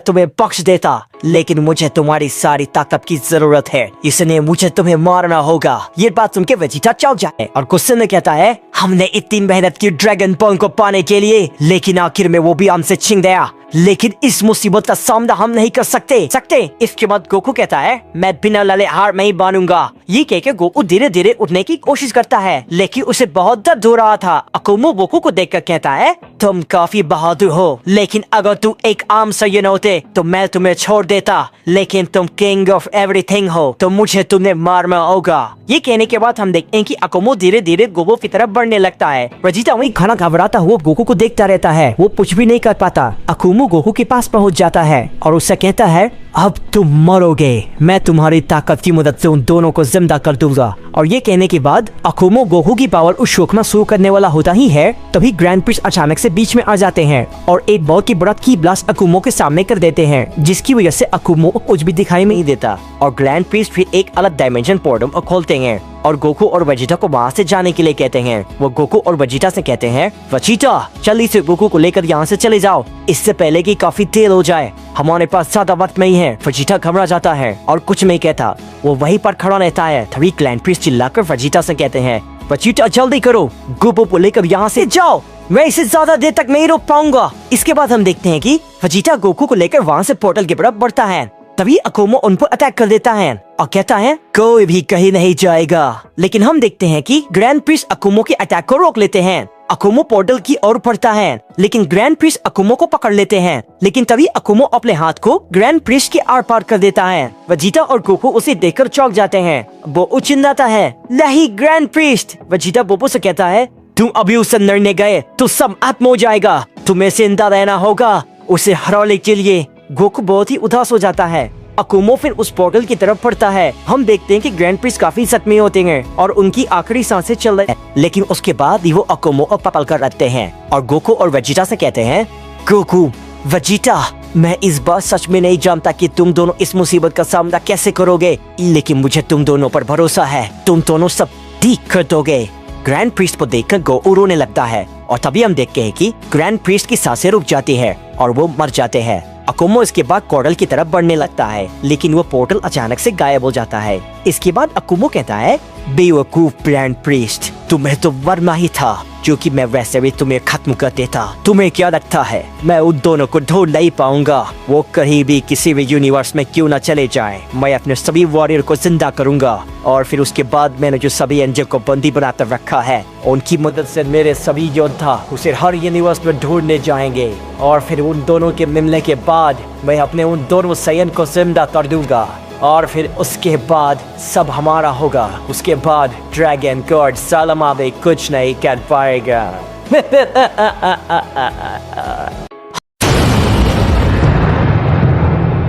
तुम्हें बख्श देता, लेकिन मुझे तुम्हारी सारी ताकत की जरूरत है, इसलिए मुझे तुम्हें मारना होगा। ये बात सुन के वेजिटा चौंक जाए और गुस्से में कहता है, हमने इतनी मेहनत की ड्रैगन बॉल को पाने के लिए, लेकिन आखिर में वो भी हमसे छीन गया। लेकिन इस मुसीबत का सामना हम नहीं कर सकते। इसके बाद गोकू कहता है, मैं बिना लड़े हार नहीं मानूंगा। ये कह के गोकू धीरे धीरे उठने की कोशिश करता है, लेकिन उसे बहुत दर्द हो रहा था। अकुमो गोकू को देखकर कहता है, तुम काफी बहादुर हो, लेकिन अगर तुम एक आम सैयन होते तो मैं तुम्हें छोड़ देता, लेकिन तुम किंग ऑफ एवरीथिंग हो तो मुझे तुम्हें मारना होगा। ये कहने के बाद हम देखते हैं कि अकुमो धीरे धीरे गोकू की तरफ बढ़ने लगता है। वेजिटा वही खाना घबराता हुआ गोकू को देखता रहता है, वो कुछ भी नहीं कर पाता। अकुमो गोकू के पास पहुंच जाता है और उससे कहता है, अब तुम मरोगे, मैं तुम्हारी ताकत की मदद से उन दोनों को जिंदा कर दूंगा। और ये कहने के बाद अकुमो गोकू की पावर उस शोक में शुरू करने वाला होता ही है, तभी ग्रैंड प्रीस्ट अचानक से बीच में आ जाते हैं और एक बहुत ही बड़ा की ब्लास्ट अकुमो के सामने कर देते हैं, जिसकी वजह से अकुमो को कुछ भी दिखाई नहीं देता और ग्रैंड प्रीस्ट फिर एक अलग डायमेंशन पोर्टल खोलते हैं और गोकू और वेजिटा को वहाँ से जाने के लिए कहते हैं। वो गोकू और वेजिटा से कहते हैं, वेजिटा जल्दी से गोकू को लेकर यहाँ से चले जाओ, इससे पहले कि काफी देर हो जाए, हमारे पास ज्यादा वक्त नहीं है। वेजिटा घबरा जाता है और कुछ नहीं कहता, वो वहीं पर खड़ा रहता है। तभी ग्रैंड प्रीस्ट चिल्लाकर वेजिटा से कहते हैं, वेजिटा जल्दी करो, गोकू को लेकर यहाँ से जाओ, मैं इसे ज्यादा देर तक नहीं रोक पाऊंगा। इसके बाद हम देखते हैं कि वेजिटा गोकू को लेकर वहाँ से पोर्टल की तरफ बढ़ता है। तभी अकुमो उन पर अटैक कर देता है और कहता है, कोई भी कहीं नहीं जाएगा। लेकिन हम देखते हैं कि ग्रैंड प्रीस्ट अकुमो के अटैक को रोक लेते हैं। अकुमो पोर्टल की ओर बढ़ता है, लेकिन ग्रैंड प्रीस्ट अकुमो को पकड़ लेते हैं। लेकिन तभी अकुमो अपने हाथ को ग्रैंड प्रीस्ट के आर पार कर देता है। वेजिटा और गोकू उसे देखकर चौंक जाते हैं। वो चिल्लाता है, नहीं ग्रैंड प्रीस्ट। वेजिटा बोबो से कहता है, तुम अभी उसे लड़ने गए तो सब खत्म हो जाएगा, तुम्हें जिंदा रहना होगा उसे हराने के लिए। गोकू बहुत ही उदास हो जाता है। अकुमो फिर उस पोर्टल की तरफ बढ़ता है। हम देखते हैं कि ग्रैंड प्रीस्ट काफी जख्मी होते हैं और उनकी आखिरी सांसें चल रही है, लेकिन उसके बाद ही वो अकुमो को पकड़ कर रखते हैं और गोकू और वेजिटा से कहते हैं, गोकू वेजिटा, मैं इस बार सच में नहीं जानता कि तुम दोनों इस मुसीबत का सामना कैसे करोगे, लेकिन मुझे तुम दोनों पर भरोसा है, तुम दोनों सब ठीक कर दोगे। ग्रैंड प्रीस्ट को देखकर गोकू रोने लगता है और तभी हम देखते हैं कि ग्रैंड प्रीस्ट की सांसें रुक जाती है और वो मर जाते हैं। अकुमो इसके बाद पोर्टल की तरफ बढ़ने लगता है, लेकिन वो पोर्टल अचानक से गायब हो जाता है। इसके बाद अकुमो कहता है, बेवकूफ ग्रैंड प्रीस्ट, तुम्हें तो मरना ही था, क्योंकि मैं वैसे भी तुम्हें खत्म कर देता। तुम्हें क्या लगता है मैं उन दोनों को ढूंढ नहीं पाऊंगा? वो कहीं भी किसी भी यूनिवर्स में क्यों न चले जाएं, मैं अपने सभी वॉरियर को जिंदा करूंगा और फिर उसके बाद मैंने जो सभी एंजल को बंदी बनाकर रखा है, उनकी मदद से मेरे सभी योद्धा उसे हर यूनिवर्स में ढूंढने जाएंगे और फिर उन दोनों के मिलने के बाद मैं अपने उन दोनों सैयन को जिंदा कर दूंगा और फिर उसके बाद सब हमारा होगा। उसके बाद ड्रैगन गॉड सालामा भी कुछ नहीं कर पाएगा।